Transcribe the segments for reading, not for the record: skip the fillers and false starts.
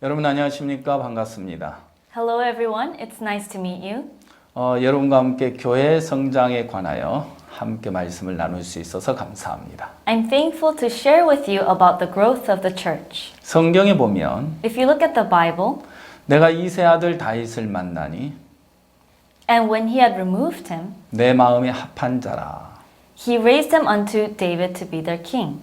여러분 안녕하십니까? 반갑습니다. Hello everyone, it's nice to meet you. 여러분과 함께 교회 성장에 관하여 함께 말씀을 나눌 수 있어서 감사합니다. I'm thankful to share with you about the growth of the church. 성경에 보면 If you look at the Bible, 내가 이세 아들 다윗을 만나니 and when he had removed him, 내 마음에 합한 자라. he raised him unto David to be their king.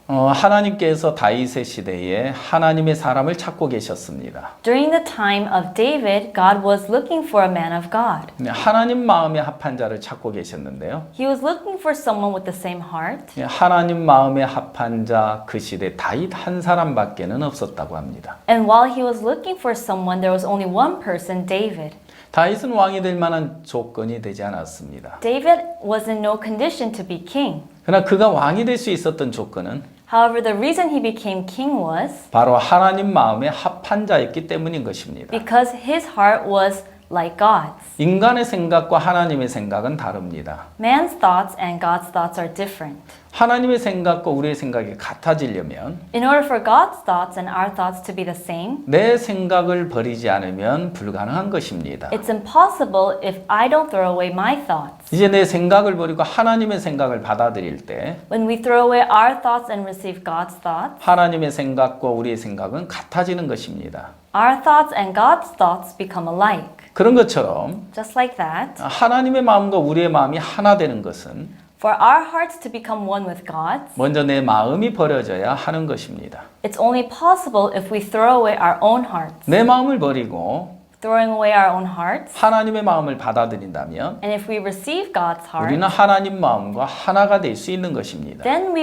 하나님께서 다윗의 시대에 하나님의 사람을 찾고 계셨습니다. During the time of David, God was looking for a man of God. 하나님 마음에 합한 자를 찾고 계셨는데요. He was looking for someone with the same heart. 하나님 마음에 합한 자 그 시대 다윗 한 사람밖에는 없었다고 합니다. And while he was looking for someone, there was only one person, David. 다윗은 왕이 될 만한 조건이 되지 않았습니다. David was in no condition to be king. 그러나 그가 왕이 될 수 있었던 조건은 However, the reason he became king was 바로 하나님 마음에 합한 자였기 때문인 것입니다. because his heart was like God's. 인간의 생각과 하나님의 생각은 다릅니다. Man's thoughts and God's thoughts are different. 하나님의 생각과 우리의 생각이 같아지려면 In order for God's thoughts and our thoughts to be the same, 내 생각을 버리지 않으면 불가능한 것입니다. it's impossible if I don't throw away my thoughts. 이제 내 생각을 버리고 하나님의 생각을 받아들일 때 When we throw away our thoughts and receive God's thoughts, 하나님의 생각과 우리의 생각은 같아지는 것입니다. our thoughts and God's thoughts become alike. 그런 것처럼 Just like that, 하나님의 마음과 우리의 마음이 하나 되는 것은 for our hearts to become one with God's, 먼저 내 마음이 버려져야 하는 것입니다. it's only possible if we throw away our own hearts. 내 마음을 버리고 Throwing away our own hearts, 하나님의 마음을 받아들인다면 and if we receive God's heart, 우리는 하나님 마음과 하나가 될 수 있는 것입니다. then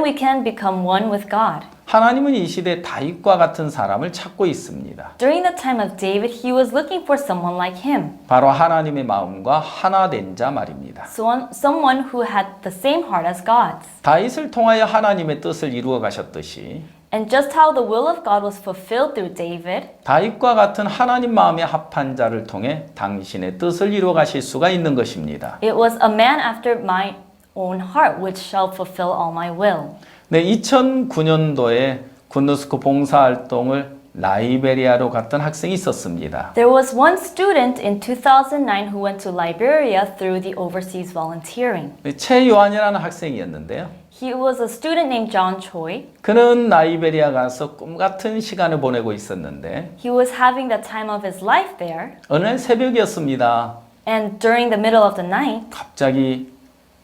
we can become one with God. 하나님은 이 시대 다윗과 같은 사람을 찾고 있습니다. During the time of David, he was looking for someone like him. 바로 하나님의 마음과 하나 된 자 말입니다. Someone who had the same heart as God's. 다윗을 통하여 하나님의 뜻을 이루어 가셨듯이 And just how the will of God was fulfilled through David, 다윗과 같은 하나님 마음에 합한 자를 통해 당신의 뜻을 이루어 가실 수가 있는 것입니다. it was a man after my own heart which shall fulfill all my will. 네, 2009년도에 군누스코 봉사활동을 라이베리아로 갔던 학생이 있었습니다. There was one student in 2009 who went to Liberia through the overseas volunteering. 네, 최요한이라는 학생이었는데요. He was a student named John Choi. 그는 라이베리아 가서 꿈 같은 시간을 보내고 있었는데 He was having the time of his life there. 어느 날 새벽이었습니다. And during the middle of the night, 갑자기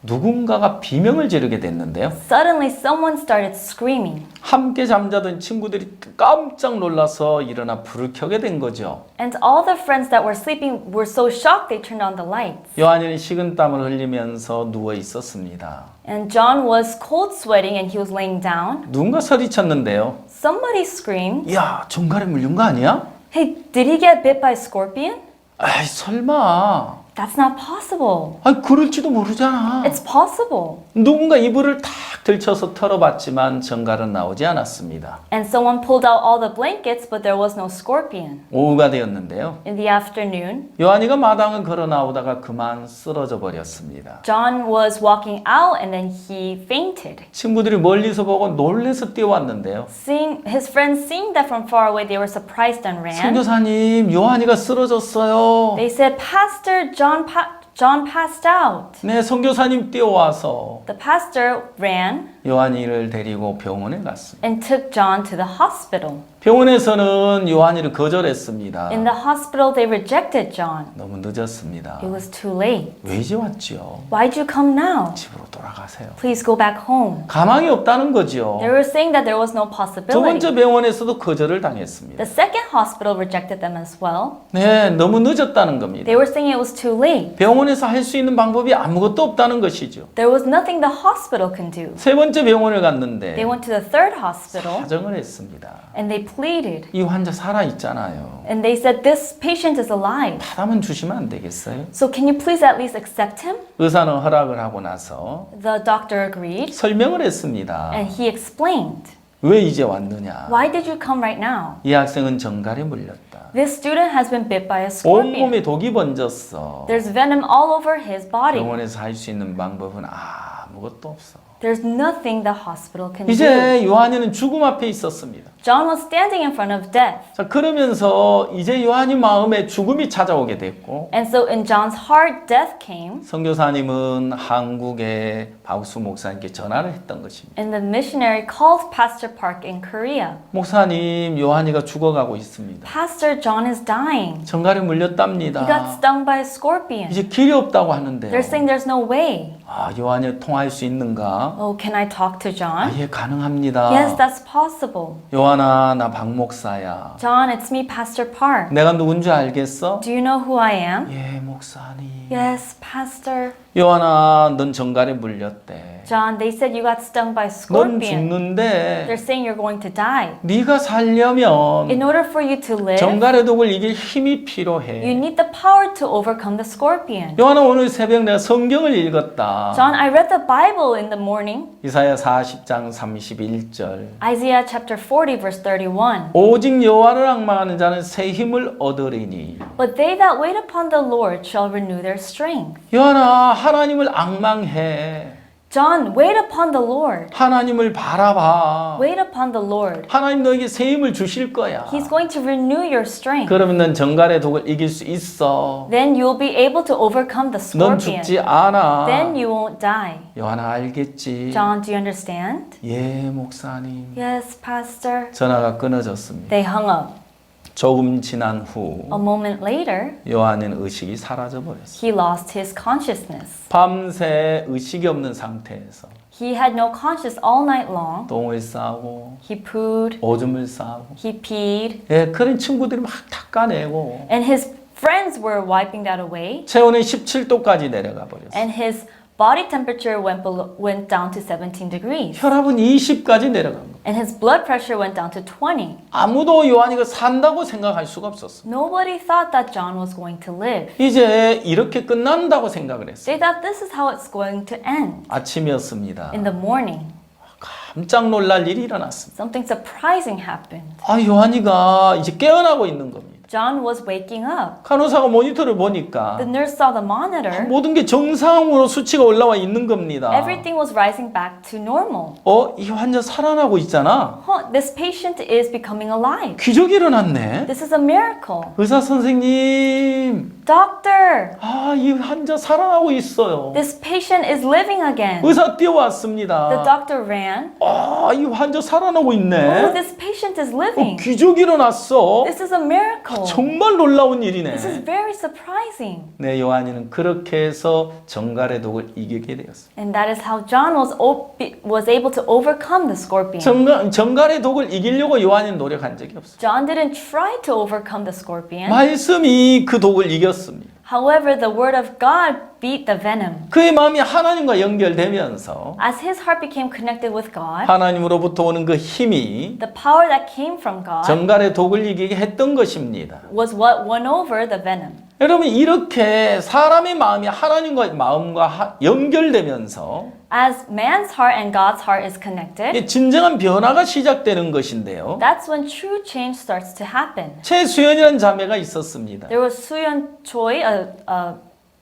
누군가가 비명을 지르게 됐는데요. suddenly someone started screaming. 함께 잠자던 친구들이 깜짝 놀라서 일어나 불을 켜게 된 거죠. And all the friends that were sleeping were so shocked they turned on the lights. 요한은 식은땀을 흘리면서 누워 있었습니다. And John was cold sweating and he was laying down. 누군가 소리쳤는데요. Somebody screamed, 야, 정갈에 물린 거 아니야? "Hey, did he get bit by a scorpion?" 아이, 설마. That's not possible. 아니, 그럴지도 모르잖아. It's possible. 누군가 이불을 탁 들쳐서 털어봤지만 정갈은 나오지 않았습니다. And someone pulled out all the blankets, but there was no scorpion. 오후가 되었는데요. In the afternoon, 요한이가 마당을 걸어 나오다가 그만 쓰러져 버렸습니다. John was walking out and then he fainted. 친구들이 멀리서 보고 놀래서 뛰어왔는데요. His friends seeing that from far away, they were surprised and ran. 선교사님, 요한이가 쓰러졌어요. They said, "Pastor, John passed out." 네, 선교사님 뛰어와서 The pastor ran 요한이를 데리고 병원에 갔습니다. and took John to the hospital. 병원에서는 요한이를 거절했습니다. In the hospital, they rejected John. 너무 늦었습니다. It was too late. 왜 이제 왔지요? Why'd you come now? 집으로 돌아가세요. Please go back home. 가망이 없다는 거죠. They were saying that there was no 두 possibility. 번째 병원에서도 거절을 당했습니다. The second hospital rejected them as well. 네, 너무 늦었다는 겁니다. They were saying it was too late. 병원에서 할 수 있는 방법이 아무것도 없다는 것이죠. There was nothing the hospital can do. 세 번째 병원을 갔는데 They went to the third hospital 사정을 했습니다. and they pleaded. 이 환자 살아 있잖아요. And they said, "This patient is alive. 바람은 주시면 안 되겠어요? So can you please at least accept him?" 의사는 허락을 하고 나서 The doctor agreed 설명을 했습니다. and he explained. 왜 이제 왔느냐? Why did you come right now? 이 학생은 정갈에 물렸다. This student has been bit by a 온몸에 scorpion. 독이 번졌어. There's venom all over his body. 병원에서 할 수 있는 방법은 아무것도 없어. There's nothing the hospital can do. 이제 요한이는 죽음 앞에 있었습니다. John was standing in front of death. 자, 그러면서 이제 요한이 마음에 죽음이 찾아오게 됐고 And so in John's heart, death came. 선교사님은 한국의 박수 목사님께 전화를 했던 것입니다. And the missionary called Pastor Park in Korea. 목사님, 요한이가 죽어가고 있습니다. Pastor, John is dying. 정갈에 He got 물렸답니다. stung by a scorpion. 이제 길이 없다고 하는데요. They're saying there's no way. 아, 요한이 통화할 수 있는가? Oh, can I talk to John? 예, 가능합니다. Yes, that's possible. 요한아, 나 박 목사야. John, it's me, Pastor Park. 내가 누군지 알겠어? Do you know who I am? 예, 목사님. Yes, Pastor. 요한아, 넌 정갈에 물렸대. John, they said you got stung by a 넌 scorpion. 죽는데 They're saying you're going to die. 네가 살려면 In order for you to live, 정갈의 독을 이길 힘이 you 필요해. need the power to overcome the scorpion. 요한아, 오늘 새벽 내가 성경을 읽었다. John, I read the Bible in the morning. 이사야 40장 31절. Isaiah chapter 40 verse 31. 오직 여호와를 앙망하는 자는 새 힘을 얻으리니. But they that wait upon the Lord shall renew their strength. 요한아, 하나님을 앙망해. John, wait upon the Lord. 하나님을 바라봐. Wait upon the Lord. 하나님 너에게 새 힘을 주실 거야. He's going to renew your strength. 그러면 넌 정갈의 독을 이길 수 있어. Then you'll be able to overcome the 넌 scorpion. 죽지 않아. Then you won't die. 요한아, 알겠지? John, do you understand? 예, 목사님. Yes, Pastor. 전화가 끊어졌습니다. They hung up. 조금 지난 후 A moment later, 요한은 의식이 사라져 버렸어요. he lost his consciousness. 밤새 의식이 없는 상태에서 He had no conscience all night long. 똥을 싸고 He pooed, 오줌을 싸고 he peed, 예, 그런 친구들이 막 닦아내고 and his friends were wiping that away, 체온이 17도까지 내려가 버렸어요. and his body temperature went down to 17 degrees, 혈압은 20까지 내려간 거예요. and his blood pressure went down to 20. 아무도 요한이가 산다고 생각할 수가 없었어요. Nobody thought that John was going to live. 이제 이렇게 끝난다고 생각을 했어요. They thought this is how it's going to end. 아침이었습니다. In the morning, 깜짝 놀랄 일이 일어났습니다. something surprising happened. 아, 요한이가 이제 깨어나고 있는 겁니다. John was waking up. 간호사가 모니터를 보니까 The nurse saw the monitor. 모든 게 정상으로 수치가 올라와 있는 겁니다. Everything was rising back to normal. 이 환자 살아나고 있잖아. This patient is becoming alive. 기적이 일어났네. This is a miracle. 의사 선생님, Doctor, 이 환자 살아나고 있어요. this patient is living again. 의사 The 뛰어왔습니다. doctor ran. 이 환자 살아나고 Oh, 있네. this patient is living. 기적이 일어났어. This is a miracle. 정말 놀라운 일이네. This is very surprising. 네, 요한이는 그렇게 해서 정갈의 독을 이기게 되었어요. And that is how John was able to overcome the scorpion. 정갈의 독을 이기려고 요한이는 노력한 적이 없어요. John didn't try to overcome the scorpion. 말씀이 그 독을 이겼습니다. However, the word of God beat the venom. 그의 마음이 하나님과 연결되면서 As his heart became connected with God, 하나님으로부터 오는 그 힘이 the power that came from God 정갈의 독을 이기게 했던 것입니다. was what won over the venom. 여러분, 이렇게 사람의 마음이 하나님과 마음과 연결되면서 As man's heart and God's heart is connected, 진정한 변화가 시작되는 것인데요. that's when true change starts to happen. 최수연이라는 자매가 있었습니다. There was Suyeon Choi, a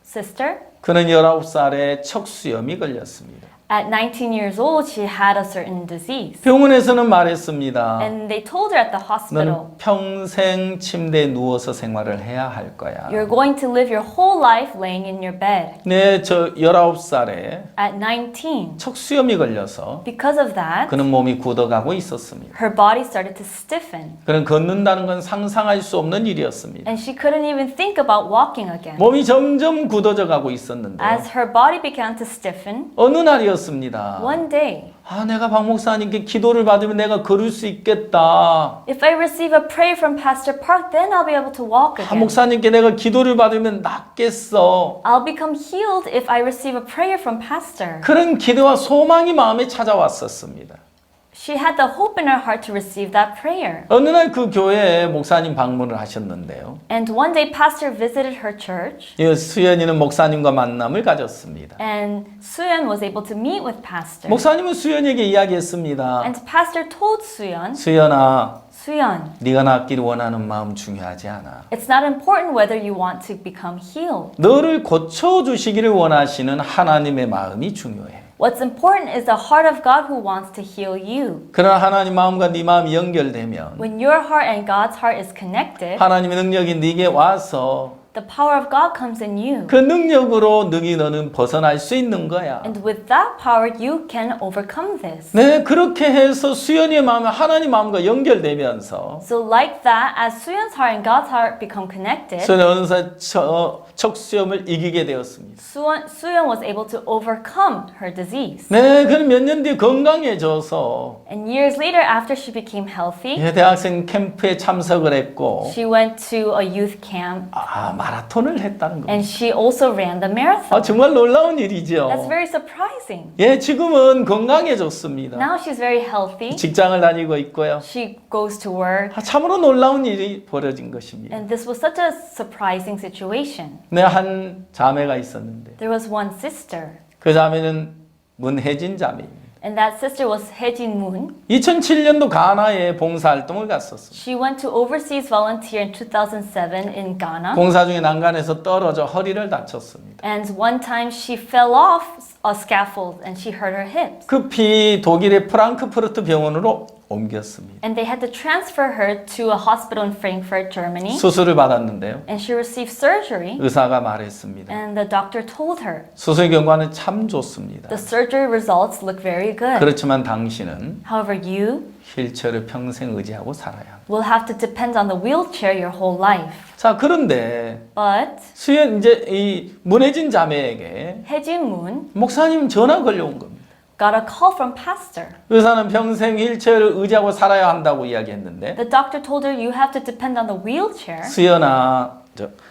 sister. 그는 19살에 척수염이 걸렸습니다. At 19 years old, she had a certain disease. 병원에서는 말했습니다. And they told her at the hospital, 너는 평생 침대에 누워서 생활을 해야 할 거야. you're going to live your whole life laying in your bed. 네, 저 19살에 At 19, 척수염이 걸려서 because of that, 그는 몸이 굳어가고 있었습니다. her body started to stiffen. 그는 걷는다는 건 상상할 수 없는 일이었습니다. And she couldn't even think about walking again. 몸이 점점 굳어져 가고 있었는데 As her body began to stiffen, 어느 날이었습니다. one day, 내가 박 목사님께 기도를 받으면 내가 걸을 수 있겠다. if I receive a prayer from Pastor Park, then I'll be able to walk again. 목사님께 내가 기도를 받으면 낫겠어. I'll become healed if I receive a prayer from Pastor. 그런 기도와 소망이 마음에 찾아왔었습니다. She had the hope in her heart to receive that prayer. 어느 날 그 교회에 목사님 방문을 하셨는데요. And one day, Pastor visited her church, 수연이는 목사님과 만남을 가졌습니다. and Suyeon was able to meet with Pastor. 목사님은 수연에게 이야기했습니다. And Pastor told Suyeon, 수연아, Suyeon, 네가 낫기를 원하는 마음 중요하지 않아. it's not important whether you want to become healed. 너를 고쳐주시기를 원하시는 하나님의 마음이 중요해. What's important is the heart of God who wants to heal you. 그러나 하나님 마음과 네 마음이 연결되면 When your heart and God's heart is connected, 하나님의 능력이 네게 와서 the power of God comes in you. 그 능력으로 너는 벗어날 수 있는 거야. And with that power, you can overcome this. 네, 그렇게 해서 수연이의 마음이 하나님 마음과 연결되면서 So like that, as Suyeon's heart and God's heart become connected, 수연이 어느새 척수염을 이기게 되었습니다. Suyeon was able to overcome her disease. 네, 그는 몇 년 뒤에 건강해져서 And years later, after she became healthy, 예, 대학생 캠프에 참석을 했고 she went to a youth camp 마라톤을 했다는 겁니다. and she also ran the marathon. 정말 놀라운 일이죠. That's very surprising. 예, 지금은 건강해졌습니다. Now she's very healthy. 직장을 다니고 있고요. She goes to work. 참으로 놀라운 일이 벌어진 것입니다. And this was such a surprising situation. 네, 한 자매가 있었는데 There was one sister, 그 자매는 문혜진 자매입니다. and that sister was Hae-jin Moon. 2007년도 가나에 봉사활동을 갔었습니다. She went to overseas volunteer in 2007 in Ghana. 봉사 중에 난간에서 떨어져 허리를 다쳤습니다. And one time she fell off a scaffold and she hurt her hips. 급히 독일의 프랑크푸르트 병원으로 옮겼습니다. And they had to transfer her to a hospital in Frankfurt, Germany. 수술을 받았는데요. And she received surgery. 의사가 말했습니다. And the doctor told her, 수술 결과는 참 좋습니다. the surgery results look very good. 그렇지만 당신은 However, you 휠체어를 평생 의지하고 살아야 합니다. will have to depend on the wheelchair your whole life. 자, 그런데 But 수연 이제 이 문혜진 자매에게 Hae-jin Moon 목사님 전화 걸려온 겁니다. got a call from pastor. 의사는 평생 휠체어를 의지하고 살아야 한다고 이야기했는데 The doctor told her you have to depend on the wheelchair. 수연아,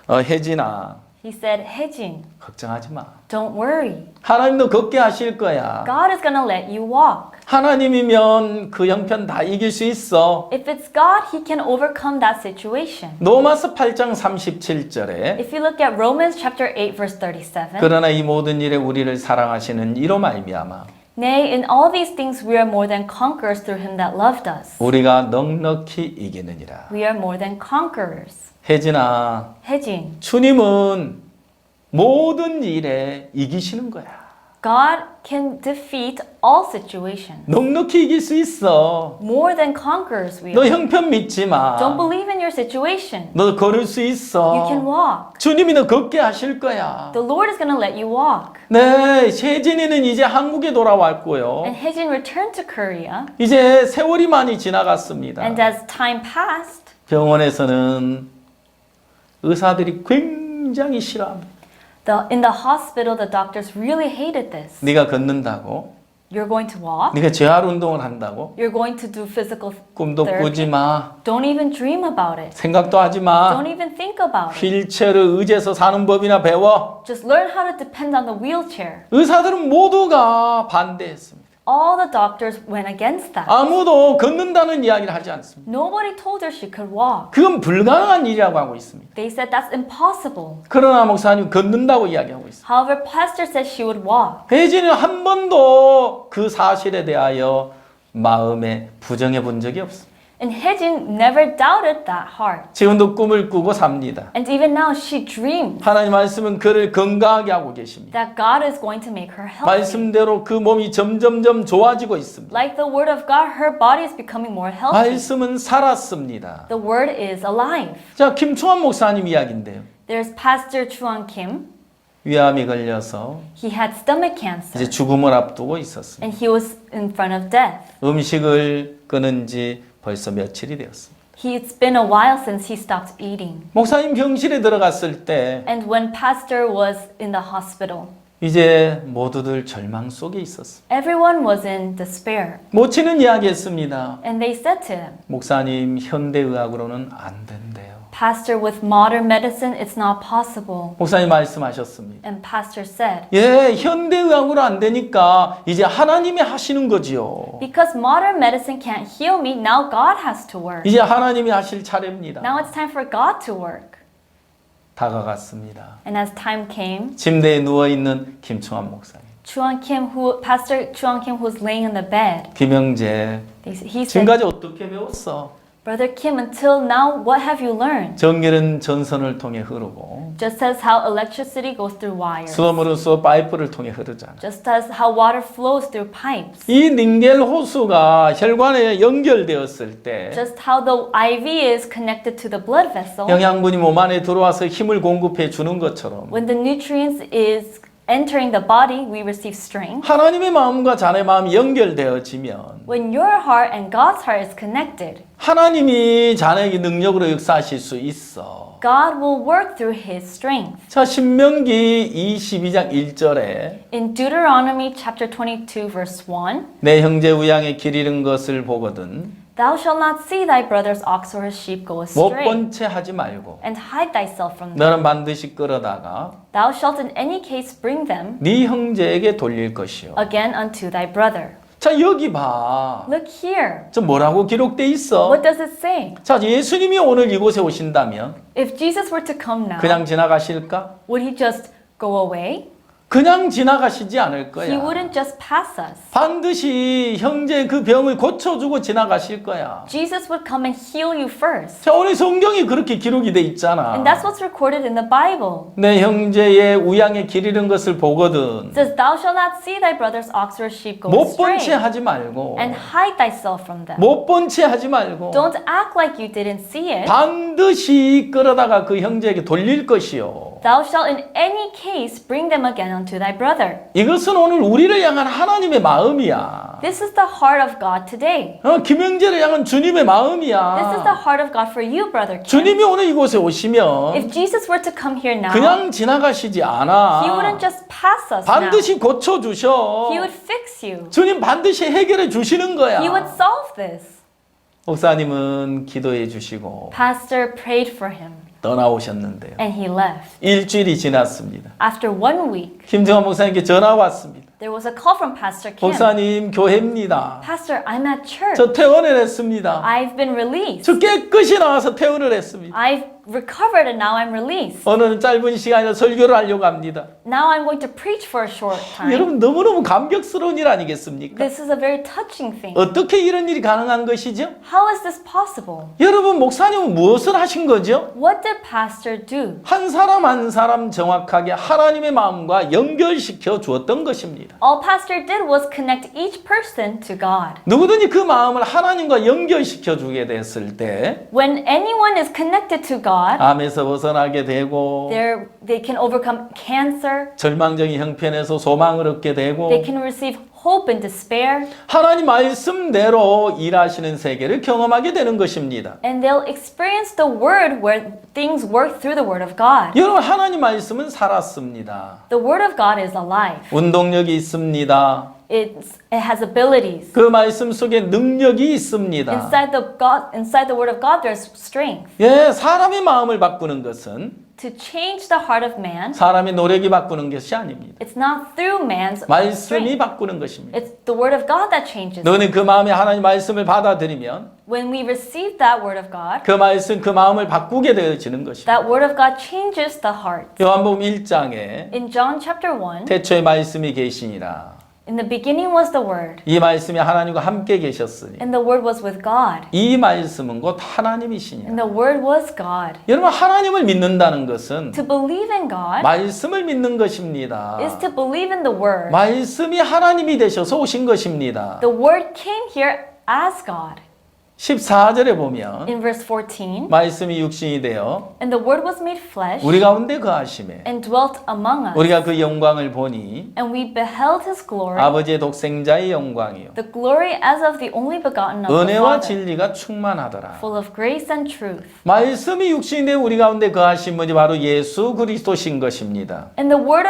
혜진아, He said, Hae-jin, 걱정하지 마. don't worry. 하나님도 걷게 하실 거야. God is gonna let you walk. 하나님이면 그 형편 다 이길 수 있어. If it's God, He can overcome that situation. 로마서 8장 37절에 If you look at Romans chapter 8 verse 37, 그러나 이 모든 일에 우리를 사랑하시는 이로 말미암아 nay, in all these things we are more than conquerors through Him that loved us. 우리가 넉넉히 이기느니라. We are more than conquerors. 혜진아, Hae-jin, 주님은 모든 일에 이기시는 거야. God can defeat all situations. 넉넉히 이길 수 있어. More than conquerors we 너 are. 형편 믿지 마. Don't believe in your situation. 너 걸을 수 있어. You can walk. 주님이 너 걷게 하실 거야. The Lord is going to let you walk. 네, 혜진이는 이제 한국에 돌아왔고요. And Hae-jin returned to Korea. 이제 세월이 많이 지나갔습니다. And as time passed, 병원에서는 의사들이 굉장히 싫어합니다. in the hospital, the doctors really hated this. 네가 걷는다고, You're going to walk. 네가 재활 운동을 한다고, You're going to do physical 꿈도 꾸지 therapy. 마, Don't even dream about it. 생각도 하지 마. Don't even think about it. 휠체어를 의지해서 사는 법이나 배워. Just learn how to depend on the wheelchair. 의사들은 모두가 반대했습니다. All the doctors went against that. 아무도 걷는다는 이야기를 하지 않습니다. Nobody told her she could walk. 그건 불가능한 일이라고 하고 있습니다. They said that's impossible. 그러나 목사님 걷는다고 이야기하고 있습니다. However, pastor said she would walk. 혜진은 한 번도 그 사실에 대하여 마음에 부정해 본 적이 없습니다. And Hae-jin never doubted that heart. 지금도 꿈을 꾸고 삽니다. And even now, she dreams 하나님 말씀은 그를 건강하게 하고 계십니다. that God is going to make her healthy. 말씀대로 그 몸이 점점점 좋아지고 있습니다. Like the word of God, her body is becoming more healthy. 말씀은 살았습니다. The word is alive. 자, 김충환 목사님 이야기인데요. There's Pastor Chuan Kim. 위암이 걸려서 He had stomach cancer. 이제 죽음을 앞두고 있었습니다. And he was in front of death. 음식을 끊은 지 벌써 며칠이 되었습니다. It's been a while since he stopped eating. 목사님 병실에 들어갔을 때 And when Pastor was in the hospital, 이제 모두들 절망 속에 있었습니다. everyone was in despair. 모친은 이야기했습니다. And they said to him, 목사님 현대의학으로는 안 된대요. Pastor, with modern medicine, it's not possible. 목사님 말씀하셨습니다. And Pastor said, 예, 현대의학으로 안 되니까 이제 하나님이 하시는 거지요. because modern medicine can't heal me, now God has to work. 이제 하나님이 하실 차례입니다. Now it's time for God to work. 다가갔습니다. And as time came, 침대에 누워 있는 김충환 목사님. Pastor Chuan Kim, who was laying in the bed, 김영재, he said, 지금까지 어떻게 배웠어? Brother Kim, until now, what have you learned? 전기는 전선을 통해 흐르고 Just as how electricity goes through wires. 수돗물은 수도 파이프를 통해 흐르잖아. Just as how water flows through pipes. 이 닌겔 호수가 혈관에 연결되었을 때 Just how the IV is connected to the blood vessel. 영양분이 몸 안에 들어와서 힘을 공급해 주는 것처럼 When the nutrients is entering the body, we receive strength. 하나님의 마음과 자네 마음이 연결되어지면 When your heart and God's heart is connected, 하나님이 자네에게 능력으로 역사하실 수 있어. God will work through His strength. 자, 신명기 22장 1절에 In Deuteronomy chapter 22 verse 1, 내 형제 우양에 길 잃은 것을 보거든 Thou shalt not see thy brother's ox or his sheep go 못 astray, 본 채 하지 말고 and hide thyself from them. 너는 반드시 끌어다가 Thou shalt in any case bring them 네 형제에게 돌릴 것이요. again unto thy brother. 자, 여기 봐. Look here. 저 뭐라고 기록돼 있어? What does it say? 자, 예수님이 오늘 이곳에 오신다면 If Jesus were to come now, 그냥 지나가실까? would he just go away? 그냥 지나가시지 않을 He 거야. wouldn't just pass us. 반드시 형제 그 병을 고쳐주고 지나가실 거야. Jesus would come and heal you first. 자, 오늘 성경이 그렇게 기록이 돼 있잖아. And that's what's recorded in the Bible. 내 형제의 우양에 길 잃은 것을 보거든. It says, Thou shalt not see thy brother's ox or sheep go 못 본 채 astray, 하지 말고. and hide thyself from them. 못 본 채 하지 말고. Don't act like you didn't see it. 반드시 끌어다가 그 형제에게 돌릴 것이요. Thou shalt in any case bring them again unto thy brother. 이것은 오늘 우리를 향한 하나님의 마음이야. This is the heart of God today. 김영재를 향한 주님의 This is the 마음이야. heart of God for you, brother Kim. 주님이 오늘 이곳에 오시면 If Jesus were to come here now, 그냥 지나가시지 He wouldn't 않아. just pass us now. 반드시 고쳐주셔. He would fix you. 주님 반드시 해결해 주시는 거야. He would solve this. 목사님은 기도해 주시고 Pastor prayed for him, 떠나오셨는데요. and he left. 일주일이 지났습니다. After 1 week, 김정환 목사님께 전화 왔습니다. there was a call from Pastor Kim. 목사님 교회입니다. Pastor, I'm at church. 저 퇴원을 했습니다. I've been released. 저 깨끗이 나와서 퇴원을 했습니다. I've recovered and now I'm released. 오늘은 짧은 시간에 설교를 하려고 합니다. Now I'm going to preach for a short time. 여러분 너무너무 감격스러운 일 아니겠습니까? This is a very touching thing. 어떻게 이런 일이 가능한 것이죠? How is this possible? 여러분 목사님은 무엇을 하신 거죠? What did Pastor do? 한 사람 한 사람 정확하게 하나님의 마음과 연결시켜 주었던 것입니다. All Pastor did was connect each person to God. 누구든지 그 마음을 하나님과 연결시켜 주게 됐을 때 When anyone is connected to God, 암에서 벗어나게 되고 they can overcome cancer, 절망적인 형편에서 소망을 얻게 되고 they can receive hope and despair, 하나님 말씀대로 일하시는 세계를 경험하게 되는 것입니다. and they'll experience the Word where things work through the Word of God. 여러분 하나님 말씀은 살았습니다. The Word of God is alive. 운동력이 있습니다. It has abilities. 그 말씀 속에 능력이 있습니다. Inside the Word of God, there's strength. 예, 사람의 마음을 바꾸는 것은 To change the heart of man, 사람의 노력이 바꾸는 것이 아닙니다. it's not through man's 말씀이 strength. 바꾸는 것입니다. It's the Word of God that changes. 너는 그 마음에 하나님 말씀을 받아들이면 When we receive that Word of God, 그 말씀 그 마음을 바꾸게 되어지는 것입니다. that Word of God changes the heart. 요한복음 1장에 In John chapter 1, 태초에 말씀이 계시니라. in the beginning was the Word, 이 말씀이 하나님과 함께 계셨으니 and the Word was with God, 이 말씀은 곧 하나님이시니라. and the Word was God. 여러분 하나님을 믿는다는 것은 To believe in God 말씀을 믿는 것입니다. is to believe in the Word. 말씀이 하나님이 되셔서 오신 것입니다. The Word came here as God. 14절에 보면 In verse 14, 말씀이 육신이 되어 and the Word was made flesh 우리 가운데 거하심에 and dwelt among us, 우리가 그 영광을 보니 and we beheld His glory, 아버지의 독생자의 영광이요 the glory as of the only begotten of the 은혜와 Father, 진리가 충만하더라. full of grace and truth. 말씀이 육신이 되어 우리 가운데 거하신 분이 바로 예수 그리스도신 것입니다. And the Word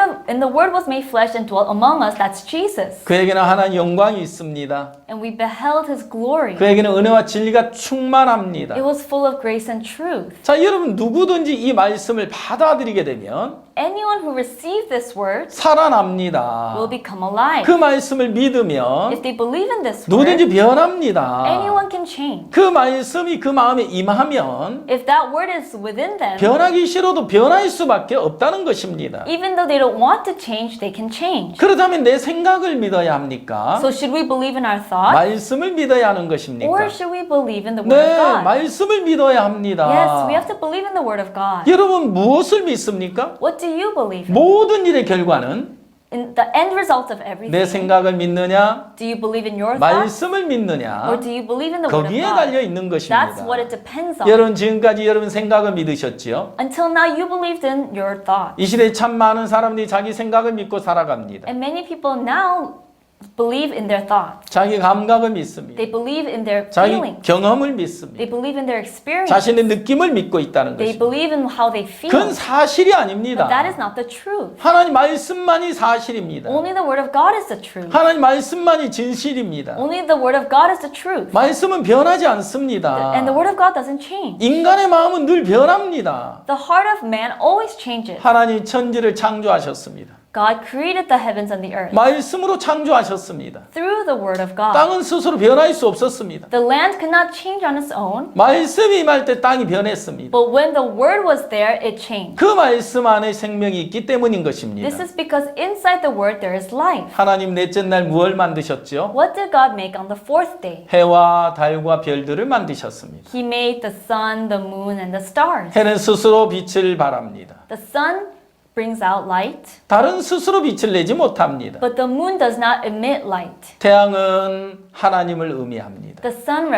was made flesh and dwelt among us. That's Jesus. 그에게는 하나님 영광이 있습니다. And we beheld His glory. 그에게는 은혜와 진리가 충만합니다. It was full of grace and truth. 자, 여러분 누구든지 이 말씀을 받아들이게 되면 Anyone who received this word 살아납니다. will become alive. 그 말씀을 믿으면 If they believe in this word, 누구든지 변합니다. anyone can change. 그 말씀이 그 마음에 임하면 If that word is within them, 변하기 싫어도 변할 수밖에 없다는 것입니다. even though they don't want to change, they can change. 그렇다면 내 생각을 믿어야 합니까? So should we believe in our thoughts, 말씀을 믿어야 하는 것입니까? or should we believe in the Word of 네, God? 말씀을 믿어야 합니다. Yes, we have to believe in the Word of God. 여러분 무엇을 믿습니까? What do you believe in? 모든 일의 결과는 In the end result of 내 everything. 생각을 믿느냐, Do you believe in your thoughts? 말씀을 믿느냐, Or do you believe in the Word of 거기에 God? 달려 있는 것입니다. That's what it depends on. 여러분 지금까지 여러분 생각을 믿으셨지요? Until now, you believed in your thoughts. 이 시대에 참 많은 사람들이 자기 생각을 믿고 살아갑니다. And many people now believe in their thoughts. 자기 감각을 믿습니다. They believe in their 자기 feelings. 경험을 믿습니다. They believe in their experience. 자신의 느낌을 믿고 있다는 They 것입니다. believe in how they feel. 그건 사실이 But that 아닙니다. is not the truth. 하나님 말씀만이 사실입니다. Only the Word of God is the truth. 하나님 말씀만이 진실입니다. Only the Word of God is the truth. 말씀은 변하지 않습니다. And the Word of God doesn't change. 인간의 마음은 늘 변합니다. The heart of man always changes. 하나님 천지를 창조하셨습니다. God created the heavens and the earth. 말씀으로 창조하셨습니다. Through the Word of God. 땅은 스스로 변할 수 없었습니다. The land could not change on its own. 말씀이 임할 때 땅이 변했습니다. But when the Word was there, it changed. 그 말씀 안에 생명이 있기 때문인 것입니다. This is because inside the Word there is life. 하나님 넷째 날 무엇을 만드셨죠? What did God make on the fourth day? 해와 달과 별들을 만드셨습니다. He made the sun, the moon, and the stars. 해는 스스로 빛을 발합니다. The sun brings out light, 달은 스스로 빛을 내지 못합니다. but the moon does not emit light. 태양은 하나님을 의미합니다. The sun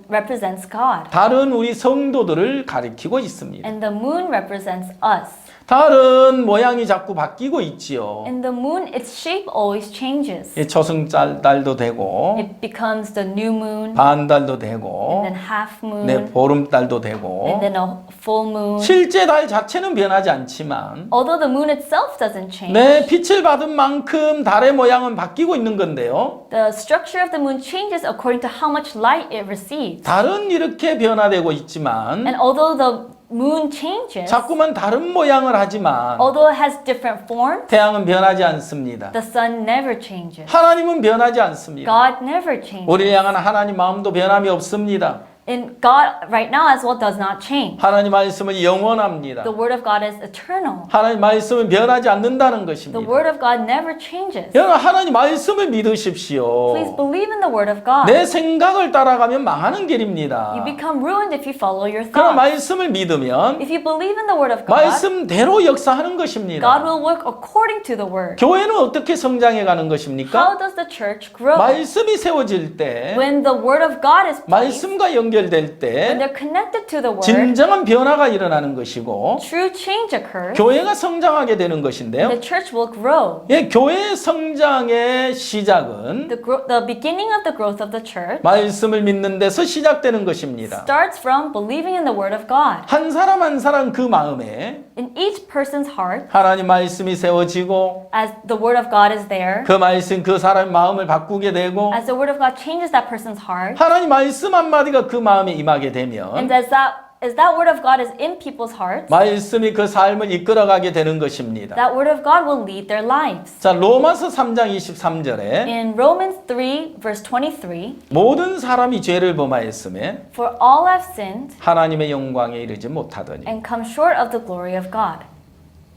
represents God, 달은 우리 성도들을 가리키고 있습니다. and the moon represents us. 달은 모양이 자꾸 바뀌고 있지요. And the moon, its shape always changes. 예, 초승달도 되고 It becomes the new moon, 반달도 and 되고 then half moon, 네, 보름달도 되고 and then a full moon. 실제 달 자체는 변하지 않지만 Although the moon itself doesn't change, 네, 빛을 받은 만큼 달의 모양은 바뀌고 있는 건데요. the structure of the moon changes according to how much light it receives. 달은 이렇게 변화되고 있지만 And although the moon changes, 자꾸만 다른 모양을 하지만 although it has different forms, 태양은 변하지 않습니다. the sun never changes. 하나님은 변하지 않습니다. God never changes. 우리를 향한 하나님 마음도 변함이 없습니다. And God right now as well does not change. 하나님 말씀은 영원합니다. The word of God is eternal. 하나님 말씀은 변하지 않는다는 The 것입니다. word of God never changes. 여러분 하나님 말씀을 믿으십시오. Please believe in the word of God. 내 생각을 따라가면 망하는 You 길입니다. become ruined if you follow your 그러나 thoughts. 말씀을 믿으면 If you believe in the word of God, 말씀대로 역사하는 God 것입니다. will work according to the word. 교회는 어떻게 성장해 가는 How 것입니까? does the church grow? 말씀이 세워질 때, When the word of God is placed, 말씀과 연결될 때 when they're connected to the word, 진정한 변화가 일어나는 것이고 true change occurs. 교회가 성장하게 되는 것인데요. The church will grow. 예, 교회의 성장의 시작은 The beginning of the growth of the church 말씀을 믿는 데서 시작되는 것입니다. starts from believing in the word of God. 한 사람 한 사람 그 마음에 In each person's heart, 하나님 말씀이 세워지고 as the word of God is there, 그 말씀 그 사람의 마음을 바꾸게 되고 as the word of God changes that person's heart, 하나님 말씀 한마디가 그 마음에 임하게 되면 and as that word of God is in people's hearts, 말씀이 그 삶을 이끌어가게 되는 것입니다. that word of God will lead their lives. 자, 로마서 3장 23절에 In Romans 3, verse 23, 모든 사람이 죄를 범하였음에 for all have sinned 하나님의 영광에 이르지 못하더니. and come short of the glory of God.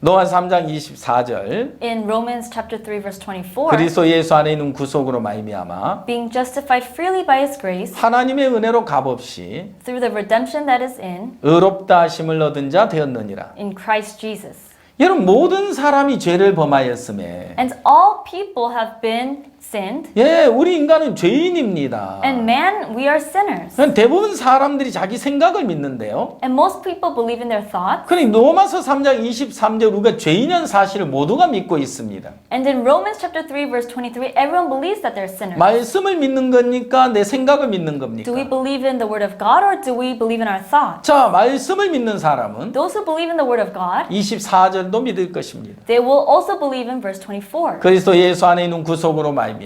로마 3장 24절 In Romans chapter 3, verse 24, 그리스도 예수 안에 있는 구속으로 말미암아 being justified freely by his grace 하나님의 은혜로 값없이 through the redemption that is in 의롭다 하심을 얻은 자 되었느니라. in Christ Jesus. 여러분 모든 사람이 죄를 범하였음에 And all people have been sinned, 예, 우리 인간은 죄인입니다. and man, we are sinners. 대부분 사람들이 자기 생각을 믿는데요. And most people believe in their thoughts. 그러니 로마서 3장 23절 우리가 죄인이라는 사실을 모두가 믿고 있습니다. And in Romans chapter 3, verse 23, everyone believes that they're sinners. 말씀을 믿는 겁니까? 내 생각을 믿는 Do we 겁니까? believe in the word of God or do we believe in our thoughts? 자, 말씀을 믿는 사람은 Those who believe in the word of God, 24절도 믿을 것입니다. they will also believe in verse 24. 그리스도 예수 안에 있는 구속으로 말미암아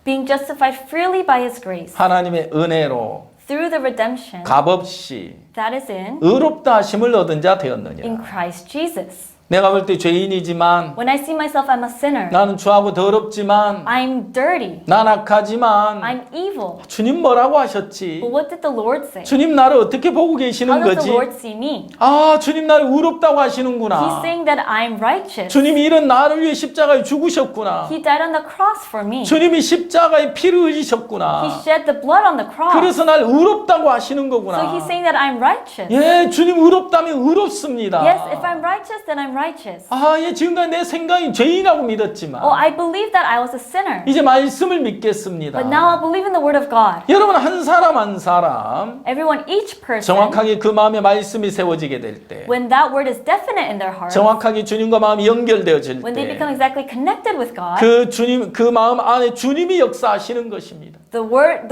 Being justified freely by his grace 하나님의 은혜로 through the redemption 값없이 that is in 의롭다 하심을 얻은 자 되었느니라. Christ Jesus. 내가 볼 때 죄인이지만 When I see myself, I'm a sinner. 나는 추하고 더럽지만 I'm dirty. 난 악하지만 I'm evil. 주님 뭐라고 하셨지? But what did the Lord say? 주님 나를 어떻게 보고 How 계시는 does 거지? the Lord see me? 아, 주님 나를 의롭다고 He's 하시는구나. saying that I'm righteous. 주님이 이런 나를 위해 십자가에 죽으셨구나. He died on the cross for me. 주님이 십자가에 피를 He 흘리셨구나. shed the blood on the cross. 그래서 날 의롭다고 하시는 So 거구나. he's saying that I'm righteous. 예, 주님 의롭다면 의롭습니다. Yes, if I'm righteous, then I'm righteous. 아, 예, 지금까지 내 생각이 죄인이라고 믿었지만 Oh, I believed that I was a sinner. 이제 말씀을 믿겠습니다. But now I believe in the word of God. 여러분 한 사람 한 사람 Everyone, each person, 정확하게 그 마음에 말씀이 세워지게 될 때, when that word is definite in their heart, 정확하게 주님과 마음이 연결되어질 when they 때, become exactly connected with God, 그 주님 그 마음 안에 주님이 역사하시는 것입니다. the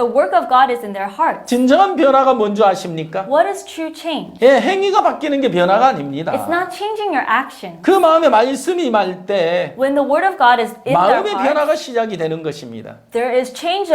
work of God is in their heart. 진정한 변화가 뭔지 아십니까? What is true change? 예, 행위가 바뀌는 게 변화가 아닙니다. It's not changing your action. 그 마음에 말씀이 임할 때 When the word of God is in their 마음의 heart, 변화가 시작이 되는 것입니다. there is change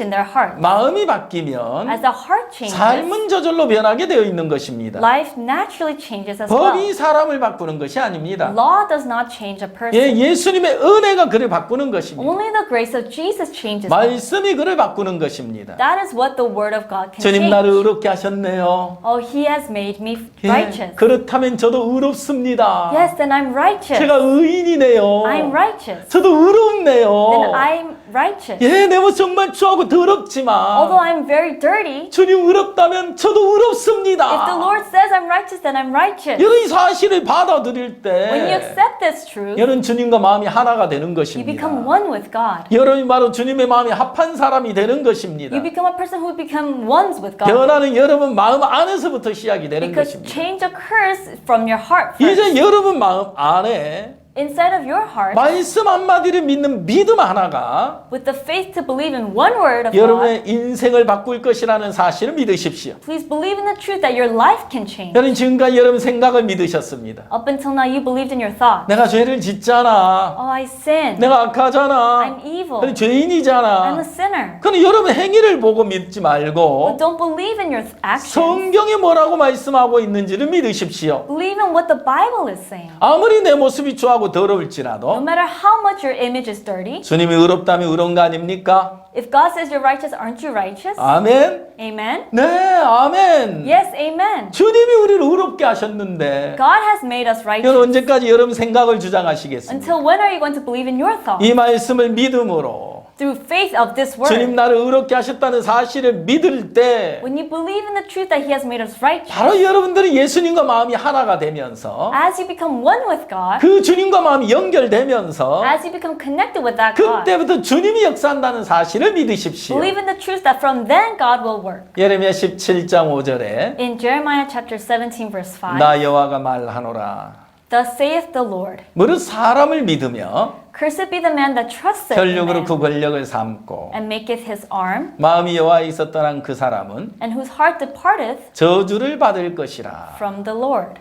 in their heart. 마음이 바뀌면 As the heart changes, 삶은 저절로 변하게 되어 있는 것입니다. life naturally changes as 법이 well. 사람을 바꾸는 것이 아닙니다. Law does not change a person. 예, 예수님의 은혜가 그를 바꾸는 것입니다. Only the grace of Jesus changes them. 말씀이 그를 바꾸는 것입니다. That is what the word of God can 주님 change. 나를 의롭게 하셨네요. Oh, He has made me 예, righteous. 그렇다면 저도 의롭습니다. Yes, then I'm righteous. 제가 의인이네요. I'm righteous. 저도 의롭네요. Then I'm righteous. 예, 내 모습 정말 추하고 더럽지만 Although I'm very dirty, 주님 의롭다면 저도 의롭습니다. if the Lord says I'm righteous, then I'm righteous. 여러분 이 사실을 받아들일 When you 때 accept this truth, 여러분 주님과 마음이 하나가 되는 you 것입니다. become one with God. 여러분이 바로 주님의 마음에 합한 사람이 되는 것입니다. You become a person who become ones with God. 변화는 여러분 마음 안에서부터 시작이 되는 Because 것입니다. change occurs from your heart first. 이제 여러분 마음 안에 Inside of your heart, 말씀 한마디를 믿는 믿음 하나가 with the faith to believe in one word of God, 여러분의 인생을 바꿀 것이라는 사실을 믿으십시오. please believe in the truth that your life can change. 여러분 지금까지 여러분 생각을 믿으셨습니다. Up until now, you believed in your thoughts. 내가 죄를 짓잖아. Oh, I sin. 내가 악하잖아. I'm evil. 그래, 죄인이잖아. I'm a sinner. 그럼 여러분 행위를 보고 믿지 말고 But don't believe in your actions. 성경이 뭐라고 말씀하고 있는지를 믿으십시오. Believe in what the Bible is saying. 아무리 내 모습이 추하고 No 더러울지라도 matter how much your image is dirty, 주님이 의롭다면 의로운 거 아닙니까? if God says you're righteous, aren't you righteous? 아멘. Amen? 네, 아멘. Yes, amen. 주님이 우리를 의롭게 하셨는데 God has made us righteous. 여러분 언제까지 여러분 생각을 주장하시겠습니까? Until when are you going to believe in your thoughts? 이 말씀을 믿음으로 Through faith of this word. 주님 나를 의롭게 하셨다는 사실을 믿을 때 When you believe in the truth that He has made us righteous, 바로 여러분들이 예수님과 마음이 하나가 되면서 as you become one with God, 그 주님과 마음이 연결되면서 as you become connected with that God, 그때부터 주님이 역사한다는 사실을 믿으십시오. believe in the truth that from then God will work. 예레미야 17장 5절에 In Jeremiah chapter 17 verse 5, 나 여호와가 말하노라. thus saith the Lord, 무릇 사람을 믿으며 cursed be the man that trusteth in 혈육으로 man, 그 권력을 삼고 and maketh his arm, 마음이 여호와에 있었더란 그 사람은 and whose heart departeth 저주를 받을 것이라. from the Lord.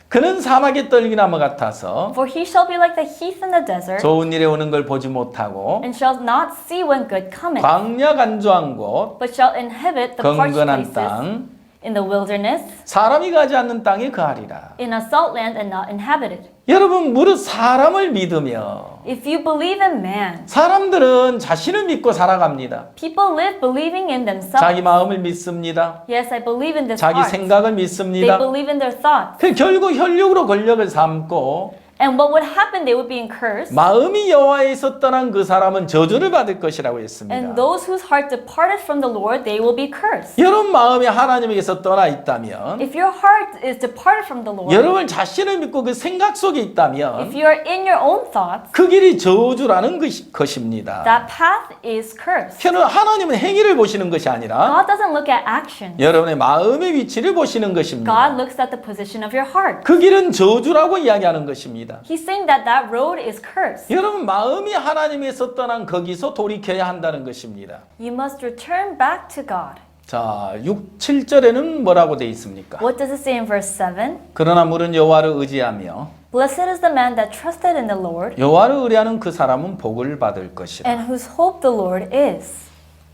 그는 사막의 떨기나무 같아서 For he shall be like the heath in the desert, 좋은 일에 오는 걸 보지 못하고 and shall not see when good cometh, 광야 간조한 곳 but shall inhabit the parched 건건한 places 땅 in the wilderness, 사람이 가지 않는 땅에 거하리라. in a salt land and not inhabited. 여러분 무릇 사람을 믿으며 If you believe in man, 사람들은 자신을 믿고 살아갑니다. people live believing in themselves. 자기 마음을 믿습니다. Yes, I believe in this 자기 heart. 생각을 They 믿습니다. believe in their thoughts. 그 결국 혈육으로 권력을 삼고 And what would happen? They would be cursed. 마음이 여호와에 있었더란 그 사람은 저주를 받을 것이라고 했습니다. And those whose heart departed from the Lord, they will be cursed. 여러분 마음이 하나님에게서 떠나 있다면 If your heart is departed from the Lord, 여러분 자신을 믿고 그 생각 속에 if 있다면 you are in your own thoughts, 그 길이 저주라는 것입니다. that path is cursed. 하나님은 행위를 보시는 것이 아니라 God doesn't look at action. 여러분의 마음의 위치를 보시는 것입니다. God looks at the position of your heart. 그 길은 저주라고 이야기하는 것입니다. He's saying that that road is cursed. 여러분 마음이 하나님에서 떠난 거기서 돌이켜야 한다는 것입니다. You must return back to God. 자, 6, 7절에는 뭐라고 돼 있습니까? What does it say in verse 7? 그러나 물은 여호와를 의지하며 Blessed is the man that trusted in the Lord, 여호와를 의뢰하는 그 사람은 복을 받을 것이라. and whose hope the Lord is.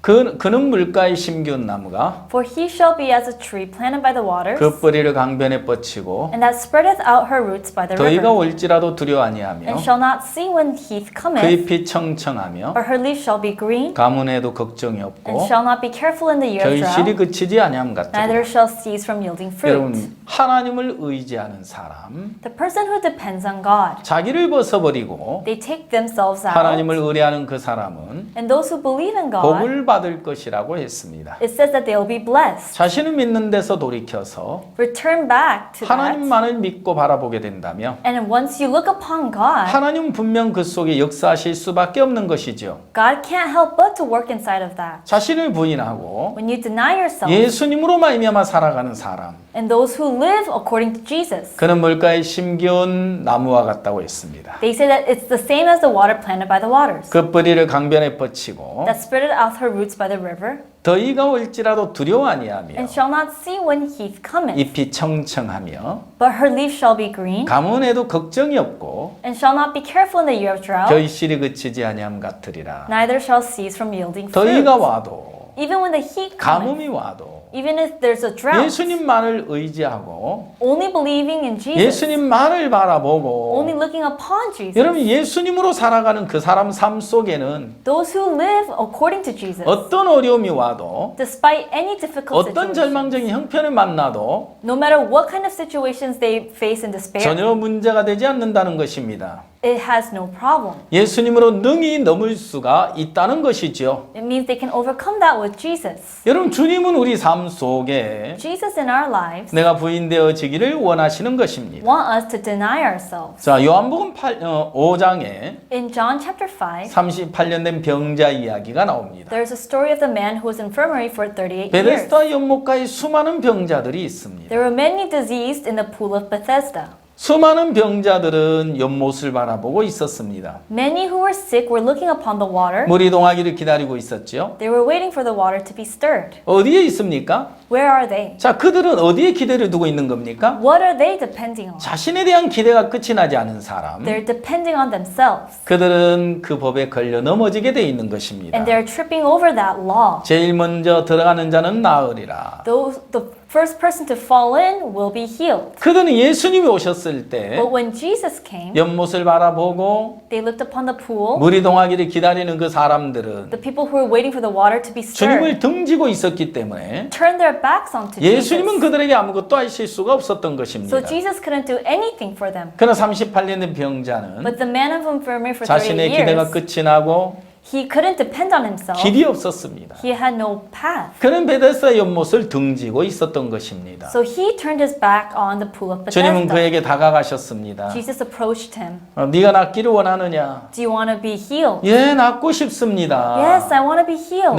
그는 물가에 심기운 나무가 For he shall be as a tree planted by the waters, 그 뿌리를 강변에 뻗치고 and that spreadeth out her roots by the 더위가 river, 올지라도 두려워 아니하며 and shall not see when heath 그 cometh, 잎이 청청하며 but her leaf shall be green, 가문에도 걱정이 and 없고 shall not be careful in the year of 결실이 drought, 그치지 아니함 같으리라. neither shall cease from yielding fruit. 여러분 하나님을 의지하는 사람 The person who depends on God, 자기를 벗어버리고 they take themselves out, 하나님을 의뢰하는 그 사람은 and those who believe in God, 복을 받을 것이라고 했습니다. it says that they will be blessed. 자신을 믿는 데서 돌이켜서 Return back to that, 하나님만을 믿고 바라보게 된다며 and once you look upon God, 하나님은 분명 그 속에 역사하실 수밖에 없는 것이죠. God can't help but to work inside of that. 자신을 부인하고 When you deny yourself, 예수님으로 말미암아 살아가는 사람, and those who live according to Jesus, 그는 물가에 심겨온 나무와 같다고 했습니다. they say that it's the same as the water planted by the waters, 그 뿌리를 강변에 뻗치고 that spreadeth out her roots by the river, 더위가 올지라도 두려워 아니하며 and shall not see when heath cometh, 잎이 청청하며 but her leaf shall be green, 가문에도 걱정이 없고 and shall not be careful in the year of drought, 결실이 그치지 아니함 같으리라. neither shall cease from yielding fruit. 더위가 와도 Even when the heat cometh, 가뭄이 와도 even if there's a drought, 예수님만을 의지하고 only believing in Jesus, 예수님만을 바라보고 only looking upon Jesus, 여러분 예수님으로 살아가는 그 사람 삶 속에는 those who live according to Jesus, 어떤 어려움이 와도 despite any difficult 어떤 situation, 절망적인 형편을 만나도 no matter what kind of situations they face in despair, 전혀 문제가 되지 않는다는 것입니다. it has no problem. 예수님으로 능히 넘을 수가 있다는 것이죠. It means they can overcome that with Jesus. 여러분 주님은 우리 삶 속에 Jesus in our lives 내가 부인되어지기를 원하시는 것입니다. want us to deny ourselves. 자, 요한복음 5장에 In John chapter 5, 38년 된 병자 이야기가 나옵니다. there's a story of the man who was in infirmary for 38 years. 베데스다 연못가에 수많은 병자들이 있습니다. There were many diseased in the pool of Bethesda. 수많은 병자들은 연못을 바라보고 있었습니다. Many who were sick were looking upon the water. 물이 동하기를 기다리고 있었죠. They were waiting for the water to be stirred. 어디에 있습니까? Where are they? 자, 그들은 어디에 기대를 두고 있는 겁니까? What are they depending on? 자신에 대한 기대가 끝이 나지 않은 사람. They're depending on themselves. 그들은 그 법에 걸려 넘어지게 돼 있는 것입니다. And they're tripping over that law. 제일 먼저 들어가는 자는 나으리라. The first person to fall in will be healed. 그들은 예수님이 오셨을 때 But when Jesus came, 연못을 바라보고 they looked upon the pool. 물이 동하기를 기다리는 그 사람들은 The people who were waiting for the water to be 주님을 stirred 등지고 있었기 때문에 turned their backs onto 예수님은 Jesus. 그들에게 아무것도 하실 수가 없었던 것입니다. So Jesus couldn't do anything for them. 그러나 38년 된 병자는 But the man of infirmary for 38 자신의 기대가 years, 끝이 나고 he couldn't depend on himself. 길이 없었습니다. He had no path. 그는 베데스다 연못을 등지고 있었던 것입니다. So he turned his back on the pool of 주님은 Bethesda. 그에게 다가가셨습니다. Jesus approached him. 네가 낫기를 원하느냐? Do you want to be healed? 예, 낫고 싶습니다. Yes, I want to be healed.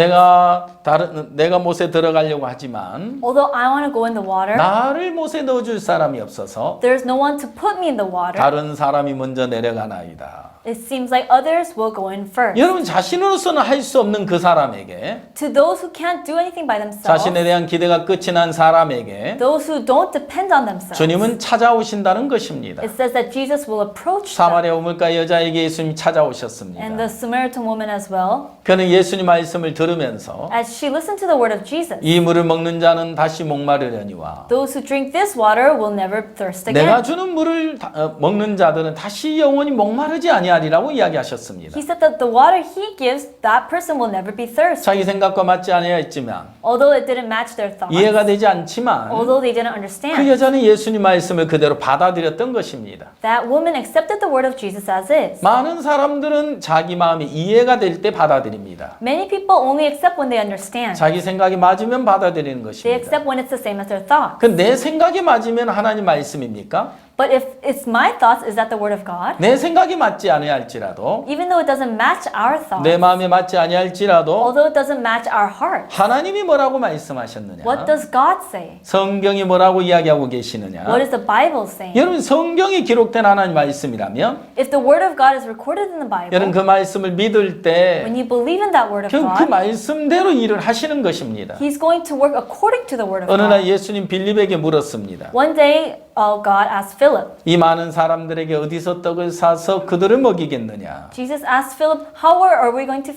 내가 못에 들어가려고 하지만 Although I want to go in the water, 나를 못에 넣어줄 사람이 없어서 there's no one to put me in the water. 다른 사람이 먼저 내려가나이다. It seems like others will go in first. 여러분 자신으로서는 할 수 없는 그 사람에게 To those who can't do anything by themselves, 자신에 대한 기대가 끝이 난 사람에게 those who don't depend on themselves, 주님은 찾아오신다는 것입니다. it says that Jesus will approach them. 사마리아 우물가 여자에게 예수님이 And 찾아오셨습니다. the Samaritan woman as well, 그는 예수님 말씀을 들으면서 as she listened to the word of Jesus, 이 물을 먹는 자는 다시 목마르려니와 those who drink this water will never thirst 내가 again. 주는 물을 먹는 자들은 다시 영원히 목마르지 아니하리라고 이야기하셨습니다. He said that the water he gives, that person will never be thirsty. 자기 생각과 맞지 아니하였지만 Although it didn't match their thoughts, 이해가 되지 않지만 although they didn't 그 understand, 여자는 예수님 말씀을 그대로 받아들였던 것입니다. that woman accepted the word of Jesus as is. 많은 사람들은 자기 마음이 이해가 될 때 받아들입니다. Many people only accept when they understand. 자기 생각이 맞으면 받아들이는 They 것입니다. accept when it's the same as their thoughts. 그 내 생각이 맞으면 하나님 말씀입니까? But if it's my thoughts, is that the word of God? 내 생각이 맞지 아니할지라도 Even though it doesn't match our thoughts, 내 마음에 맞지 아니할지라도 although it doesn't match our heart, 하나님이 뭐라고 말씀하셨느냐? what does God say? 성경이 뭐라고 이야기하고 계시느냐? What is the Bible saying? 여러분 성경이 기록된 하나님 말씀이라면 If the word of God is recorded in the 여러분 Bible, 그 말씀을 믿을 때 when you believe in that word of 그 God, 말씀대로 일을 하시는 것입니다. He's going to work according to the word of 어느 날 God. 예수님 빌립에게 물었습니다. One day, God asked Philip. 이 많은 사람들에게 어디서 떡을 사서 그들을 먹이겠느냐? Jesus asked Philip, how are we going to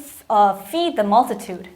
feed the multitude?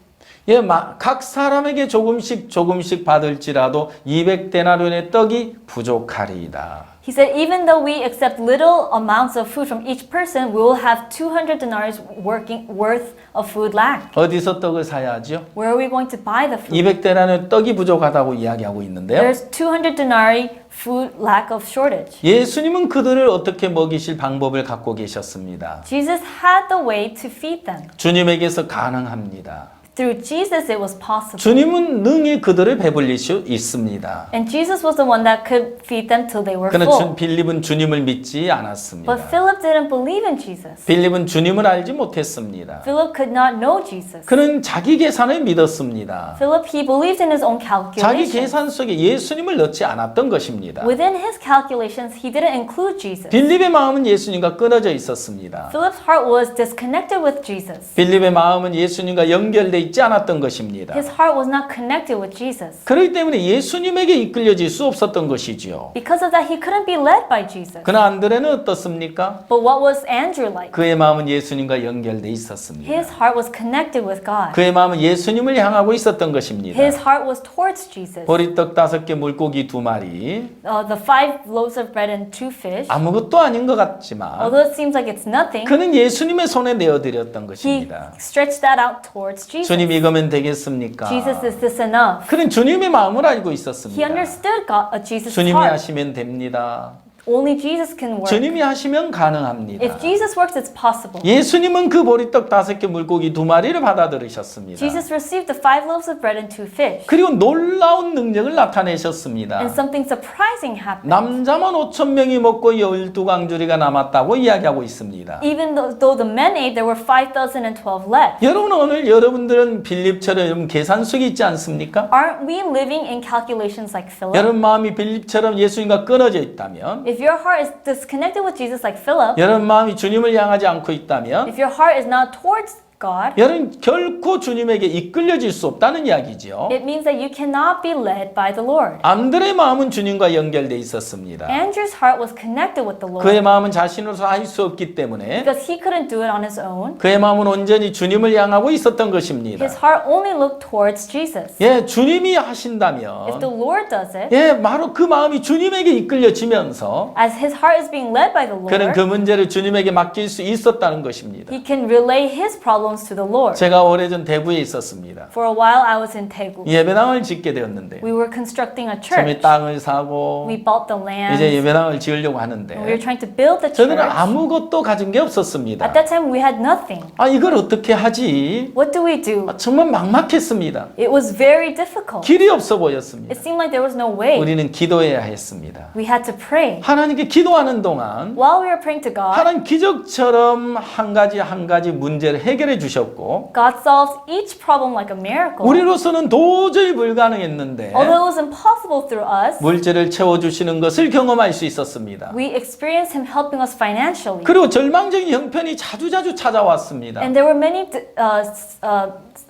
예, 각 사람에게 조금씩 받을지라도 200데나리온의 떡이 부족하리이다. He said, even though we accept little amounts of food from each person, we will have 200 denarii worth of food lack. 어디서 떡을 사야 하죠? Where are we going to buy the food? 200데나리온 떡이 부족하다고 이야기하고 있는데요. There's 200 denarii food lack of shortage. 예수님은 그들을 어떻게 먹이실 방법을 갖고 계셨습니다. Jesus had the way to feed them. 주님에게서 가능합니다. Through Jesus, it was possible. 주님은 능히 그들을 배불릴 수 있습니다. And Jesus was the one that could feed them till they were 그러나 full. 빌립은 주님을 믿지 않았습니다. But Philip didn't believe in Jesus. 빌립은 주님을 알지 못했습니다. Philip could not know Jesus. 그는 자기 계산을 믿었습니다. Philip, he believed in his own 자기 calculations. 계산 속에 예수님을 넣지 않았던 것입니다. Within his calculations, he didn't include Jesus. 빌립의 마음은 예수님과 끊어져 있었습니다. Philip's heart was disconnected with Jesus. 빌립의 마음은 예수님과 연결돼 있지 않았던 것입니다. His heart was not connected with Jesus. 그렇기 때문에 예수님에게 이끌려질 수 없었던 것이지요. Because of that, he couldn't be led by Jesus. 그러나 안드레는 어떻습니까? But what was Andrew like? 그의 마음은 예수님과 연결돼 있었습니다. His heart was connected with God. 그의 마음은 예수님을 향하고 있었던 것입니다. His heart was towards Jesus. 보리떡 5개, 물고기 2마리, The 5 loaves of bread and 2 fish, 아무것도 아닌 것 같지만 although it seems like it's nothing, 그는 예수님의 손에 내어드렸던 he 것입니다. stretched that out towards Jesus. 주님 이거면 되겠습니까? Jesus, is this enough? 그는 주님의 마음을 알고 He 있었습니다. understood Jesus' 주님이 heart. 하시면 됩니다. Only Jesus can work. 주님이 하시면 가능합니다. If Jesus works, it's possible. 예수님은 그 보리떡 5개, 물고기 2마리를 받아들이셨습니다. Jesus received the 5 loaves of bread and 2 fish. 그리고 놀라운 능력을 나타내셨습니다. And something surprising happened. 남자만 5천 명이 먹고 12강주리가 남았다고 이야기하고 있습니다. Even though the men ate, there were 5,012 left. 여러분 오늘 여러분들은 빌립처럼 계산 속에 있지 않습니까? Aren't we living in calculations like Philip? 여러분 마음이 빌립처럼 예수님과 끊어져 있다면, If your heart is disconnected with Jesus like Philip, 여러분 마음이 주님을 향하지 않고 있다면, if your heart is not towards God, 여러분 결코 주님에게 이끌려질 수 없다는 이야기죠. it means that you cannot be led by the Lord. 안드레의 마음은 주님과 연결돼 있었습니다. Andrew's heart was connected with the 그의 Lord 마음은 자신으로서 할 수 없기 때문에 because he couldn't do it on his own. 그의 마음은 온전히 주님을 향하고 있었던 것입니다. His heart only looked towards Jesus. 예, 주님이 If 하신다면, the Lord does it, 예, 바로 그 마음이 주님에게 이끌려지면서 as his heart is being led by the 그는 그 Lord, 문제를 주님에게 맡길 수 있었다는 것입니다. he can relay his problems to the Lord. 제가 오래전 대구에 있었습니다. For a while, I was in Daegu. 예배당을 짓게 되었는데 We were constructing a 처음에 church. 땅을 사고 We bought the land. 이제 예배당을 지으려고 And we were 하는데 trying to build the 저는 church. 아무것도 가진 게 없었습니다. At that time, we had nothing. 아, 이걸 어떻게 하지? What do we do? 정말 막막했습니다. It was very difficult. 길이 없어 보였습니다. It seemed like there was no way. 우리는 기도해야 했습니다. We had to pray. 하나님께 기도하는 동안 While we were praying to God, 하나님 기적처럼 한 가지 문제를 해결해 주셨고 God solved each problem like a miracle. 우리로서는 도저히 불가능했는데 Although it was impossible through us, 물질을 채워주시는 것을 경험할 수 있었습니다. we experienced Him helping us financially. 그리고 절망적인 형편이 자주자주 찾아왔습니다. And there were many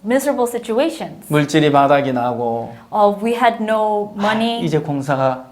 miserable situations. 물질이 바닥이 나고 We had no money. 이제 공사가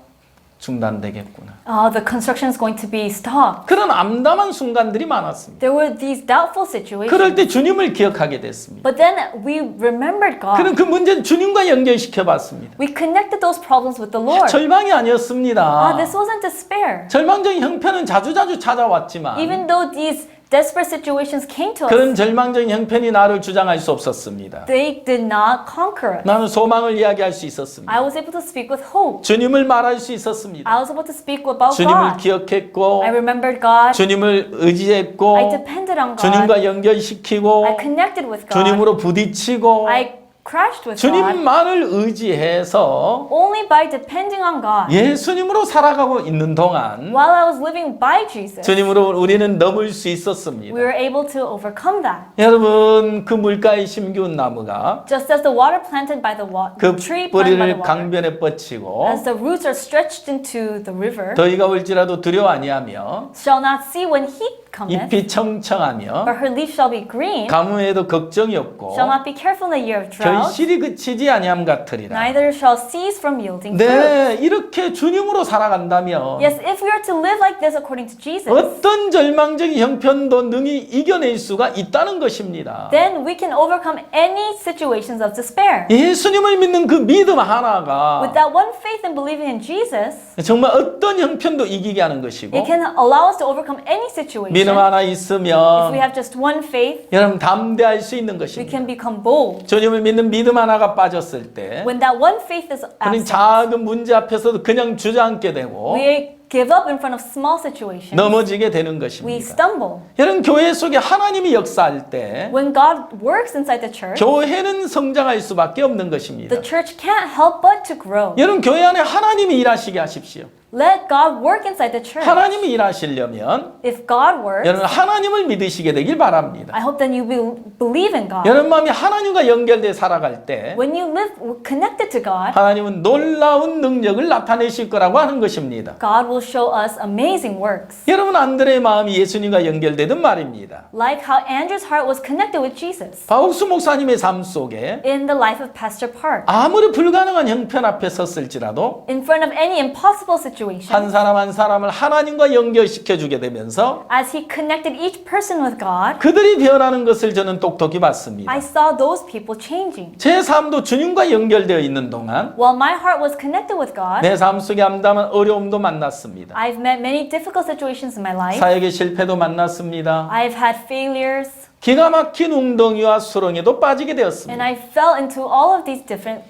중단되겠구나. The construction is going to be stopped. 그런 암담한 순간들이 많았습니다. There were these doubtful situations. 그럴 때 주님을 기억하게 됐습니다. But then we remembered 그런 God. 그 문제는 주님과 연결시켜 봤습니다. We connected those problems with the Lord. 절망이 아니었습니다. This wasn't despair. 절망적인 형편은 자주자주 찾아왔지만 Even though these desperate situations came to us, 그런 절망적인 형편이 나를 주장할 수 없었습니다. they did not conquer us. 나는 소망을 이야기할 수 있었습니다. I was able to speak with hope. 주님을 말할 수 있었습니다. I was able to speak about 주님을 God. 기억했고 I remembered God. 주님을 의지했고 I depended on God. 주님과 연결시키고 I connected with God. 주님으로 부딪히고 I crashed with God. 주님만을 의지해서 Only by depending on God. 예수님으로 살아가고 있는 동안 While I was living by Jesus, 주님으로 우리는 넘을 수 we 있었습니다. were able to overcome that. 여러분 그 물가에 심기운 나무가 Just as the water planted by the 그 tree planted by 뿌리를 the water, 강변에 뻗치고 as the roots are stretched into the river, 더위가 올지라도 두려워 아니하며 shall not see when heat cometh, 잎이 청청하며 but her leaf shall be green, 가뭄에도 걱정이 없고 shall not be careful in the year of drought, 결실이 그치지 아니함 같으리라. neither shall cease from yielding fruit. 네, 이렇게 주님으로 살아간다면 Yes, if we are to live like this according to Jesus, 어떤 절망적인 형편도 능히 이겨낼 수가 있다는 것입니다. then we can overcome any situations of despair. 예수님을 믿는 그 믿음 하나가 With that one faith in believing in Jesus, 정말 어떤 형편도 이기게 하는 것이고 it can allow us to overcome any 믿음 situation. 하나 If we 있으면 have just one faith, 여러분 담대할 수 있는 we 것입니다. can become bold. 주님을 믿는 믿음 하나가 빠졌을 때 When that one faith is 우리는 absent, 작은 문제 앞에서도 그냥 주저앉게 되고 we give up in front of small situations. 넘어지게 되는 We 것입니다. stumble. 여러분 교회 속에 하나님이 역사할 때 When God works inside the church, 교회는 성장할 수밖에 없는 것입니다. the church can't help but to grow. 여러분 교회 안에 하나님이 일하시게 하십시오. Let God work inside the church. 하나님이 일하시려면 If God works, 여러분 하나님을 믿으시게 되길 바랍니다. I hope that you will believe in God. 여러분 마음이 하나님과 연결돼 살아갈 때 When you live connected to God, 하나님은 놀라운 능력을 나타내실 거라고 하는 것입니다. God will show us amazing works. 여러분 안드레의 마음이 예수님과 연결되던 말입니다. Like how Andrew's heart was connected with Jesus. 박옥수 목사님의 삶 속에 In the life of Pastor Park, 아무리 불가능한 형편 앞에 섰을지라도 in front of any impossible situation, 한 사람 한 사람을 하나님과 연결시켜 주게 되면서 as he connected each person with God, 그들이 변하는 것을 저는 똑똑히 봤습니다. I saw those people changing. 제 삶도 주님과 연결되어 있는 동안 While my heart was connected with God, 내 삶 속에 암담한 어려움도 만났습니다. I've met many difficult situations in my life. 사역의 실패도 만났습니다. I've had failures, 기가 막힌 웅덩이와 수렁에도 빠지게 되었습니다. and I fell into all of these different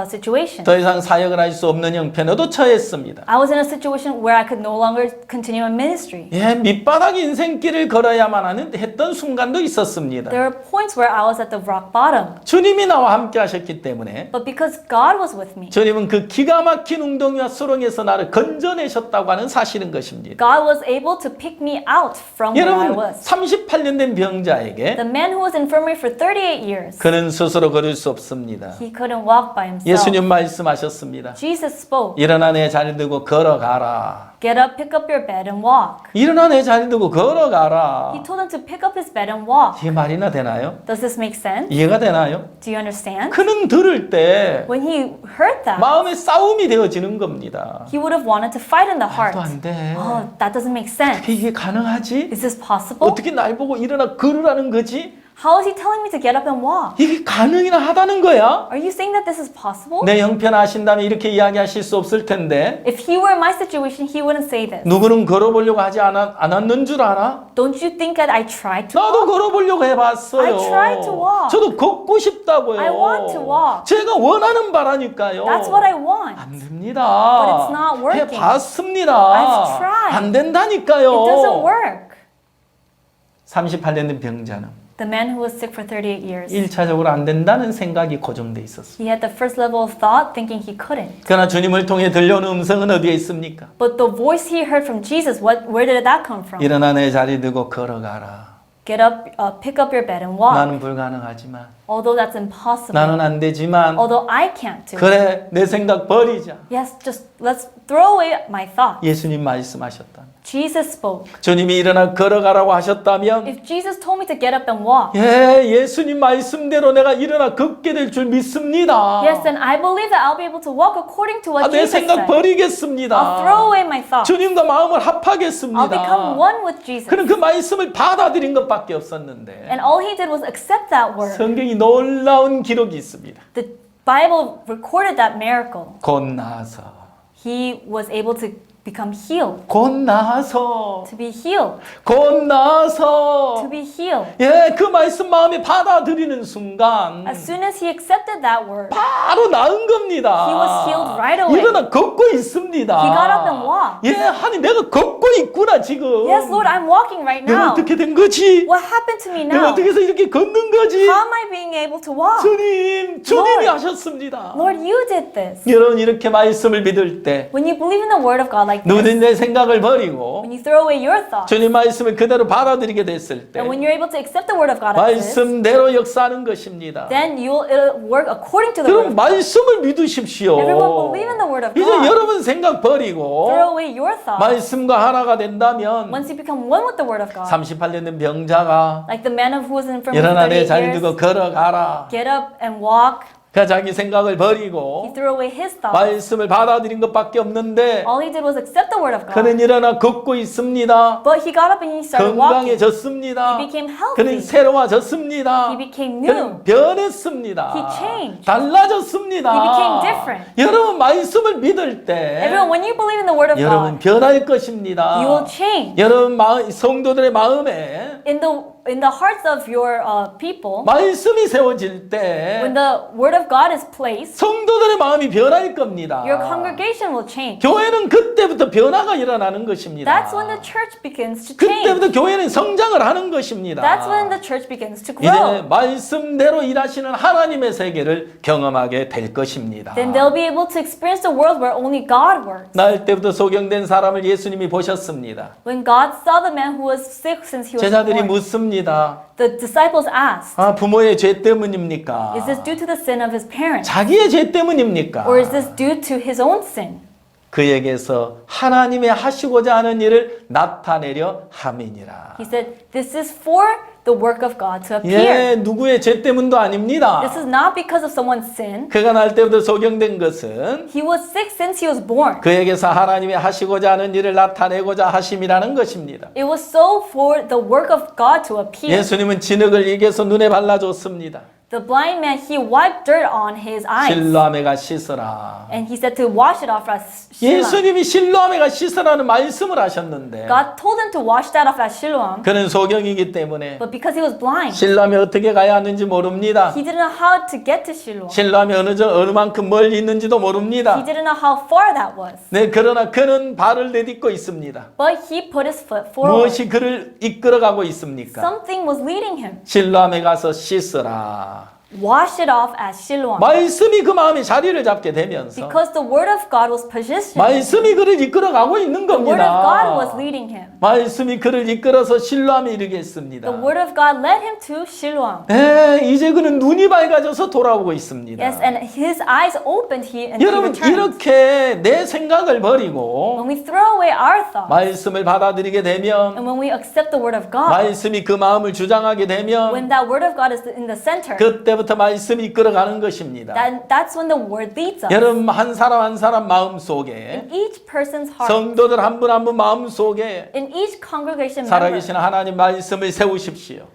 situations. 더 이상 사역을 할 수 없는 형편에도 처했습니다. I was in a situation where I could no longer continue my ministry. 예, 밑바닥 인생길을 걸어야만 하는 했던 순간도 있었습니다. There were points where I was at the rock bottom, 주님이 나와 함께 하셨기 때문에 but because God was with me, 주님은 그 기가 막힌 웅덩이와 수렁에서 나를 건져내셨다고 하는 사실인 것입니다. God was able to pick me out from where I 여러분 was. 38년 된 병자에게 The man who was in infirmary for 38 years, 그는 스스로 걸을 수 없습니다. he couldn't walk by himself. 예수님 말씀하셨습니다. Jesus spoke, 일어나 내 자리 들고 걸어가라. get up, pick up your bed and walk. 일어나 내 자리 들고 걸어가라. He told him to pick up his bed and walk. 이게 말이나 되나요? Does this make sense? 이해가 되나요? Do you understand? 그는 들을 때 When he heard that, 마음의 싸움이 되어지는 겁니다. he would have wanted to fight in the heart. 말도 안 돼. Oh, that doesn't make sense. 어떻게 이게 가능하지? Is this possible? 어떻게 날 보고 일어나 걸으라는 거지? How is he telling me to get up and walk? 이게 가능이나 하다는 거야? Are you saying that this is possible? 내 형편 아신다면 이렇게 이야기하실 수 없을 텐데 If he were in my situation, he wouldn't say this. 누구는 걸어보려고 하지 않았는 줄 알아? Don't you think that I tried to 나도 walk? 걸어보려고 해봤어요. I tried to walk. 저도 걷고 싶다고요. I want to walk. 제가 원하는 바라니까요. That's what I want. 안 됩니다. But it's not working. 해봤습니다. I've tried. 안 된다니까요. It doesn't work. 38년 된 병자는 The man who was sick for 38 years, 1차적으로 안 된다는 생각이 고정돼 있었어요. he had the first level of thought thinking he couldn't. 그러나 주님을 통해 들려오는 음성은 어디에 있습니까? But the voice he heard from Jesus, where did that come from? 일어나 내 자리 들고 걸어가라. Get up, pick up your bed and walk. 나는 불가능하지만 Although that's impossible. 나는 안 되지만 Although I can't do it. 그래 내 생각 버리자. Yes, just let's throw away my thought. 예수님 말씀하셨다. Jesus spoke. 주님이 일어나 걸어가라고 하셨다면 If Jesus told me to get up and walk, 예수님 말씀대로 내가 일어나 걷게 될 줄 믿습니다. yes, then I believe that I'll be able to walk according to what 내 Jesus 생각 said. 버리겠습니다. I'll throw away my thoughts. 주님과 마음을 I'll 합하겠습니다. become one with Jesus. 그는 그 말씀을 받아들인 것밖에 없었는데 And all he did was accept that word. 성경이 놀라운 기록이 있습니다. The Bible recorded that miracle. 곧 나아서 He was able to become healed. 곧 나아서 To be healed. 곧 나아서 To be healed. 그 말씀 마음에 받아들이는 순간 As soon as he accepted that word, 바로 나은 겁니다. He was healed right away. 일어나 걷고 있습니다. He got up and walked. 하나님 내가 걷고 있구나 지금. yes, Lord, I'm walking right 내가 now. 어떻게 된 거지? What happened to me 내가 now? 어떻게 해서 이렇게 걷는 거지? How am I being able to walk? 주님이 Lord. 하셨습니다. Lord, you did this. 여러분 이렇게 말씀을 믿을 때 When you believe in the word of God like like this, 누군의 생각을 버리고 when you throw away your thoughts, 주님 말씀을 그대로 받아들이게 됐을 때 and when you're able to accept the word of God as is, 말씀대로 역사하는 것입니다. then it'll work according to the word 여러분 of God. 말씀을 믿으십시오. Everyone believe in the word of 이제 God. 여러분 생각 버리고 Throw away your thoughts. 말씀과 하나가 된다면 Once you become one with the word of God, 38년 된 병자가 like the man who was in infirmity for 일어나 내 38 자리 years, 두고 걸어가라. get up and walk. 그 자기 생각을 He 버리고 threw away his thoughts. 말씀을 받아들인 것밖에 없는데 All he did was accept the word of God. 그는 일어나 걷고 있습니다. But he got up and he started walking. 건강해졌습니다. He became healthy. 그는 새로워졌습니다. He became new. 그는 변했습니다. He changed. 달라졌습니다. He became different. 여러분 말씀을 믿을 때 Everyone, when you believe in the word of 여러분 God, 변할 것입니다. you will change. 여러분 성도들의 마음에 In the hearts of your people, 말씀이 세워질 때 when the word of God is placed, 성도들의 마음이 변할 겁니다. your congregation will change. 교회는 그때부터 변화가 일어나는 것입니다. That's when the church begins to change. 그때부터 교회는 성장을 하는 것입니다. That's when the church begins to 이제 grow. 말씀대로 일하시는 하나님의 세계를 경험하게 될 것입니다. Then they'll be able to experience a world where only God works. 날 때부터 소경된 사람을 예수님이 보셨습니다. When God saw the man who was sick since he was 제자들이 born, 묻습니다. the disciples asked, 부모의 죄 때문입니까? is this due to the sin of his parents? 자기의 죄 때문입니까? Or is this due to his own sin? 그에게서 하나님의 하시고자 하는 일을 나타내려 함이니라. He said, this is for the work of God to appear. 예, 누구의 죄 때문도 아닙니다. This is not because of someone's sin. 그가 날 때부터 소경된 것은 He was sick since he was born. 그에게서 하나님이 하시고자 하는 일을 나타내고자 하심이라는 것입니다. It was so for the work of God to appear. 예수님은 진흙을 이겨서 눈에 발라줬습니다. The blind man, he wiped dirt on his eyes. 실로아메가 씻어라. And he said to wash it off as Shiloh. 예수님이 실로아메가 씻으라는 말씀을 하셨는데 God told him to wash that off at Shiloh. 그는 소경이기 때문에 But because he was blind, 실로아메 어떻게 가야 하는지 모릅니다. he didn't know how to get to Shiloh. 실로아메 어느 만큼 멀리 있는지도 He 모릅니다. didn't know how far that was. 네, 그러나 그는 발을 내딛고 있습니다. But he put his foot forward. 무엇이 그를 이끌어가고 있습니까? Something was leading him. 실로아메 가서 씻어라. Wash it off at Shiloh. 말씀이 그 마음에 자리를 잡게 되면서 Because the word of God was positioned. 말씀이 그를 이끌어가고 있는 The word of God was 겁니다. leading him. 말씀이 그를 이끌어서 실로암에 이르겠습니다. The word of God led him to Shiloh. 이제 그는 눈이 밝아져서 돌아오고 있습니다. Yes, and his eyes opened and he 여러분 returned. 이렇게 내 생각을 버리고 When we throw away our thoughts 말씀을 받아들이게 되면 and when we accept the word of God, 말씀이 그 마음을 주장하게 되면 when that word of God is in the center, 그때부터 말씀이 이끌어가는 것입니다. that's when the word leads us. 여러분 한 사람 한 사람 마음 속에 In each person's heart, 성도들 한 분 한 분 마음 속에 in each congregation member, 살아계신 하나님 말씀을 세우십시오.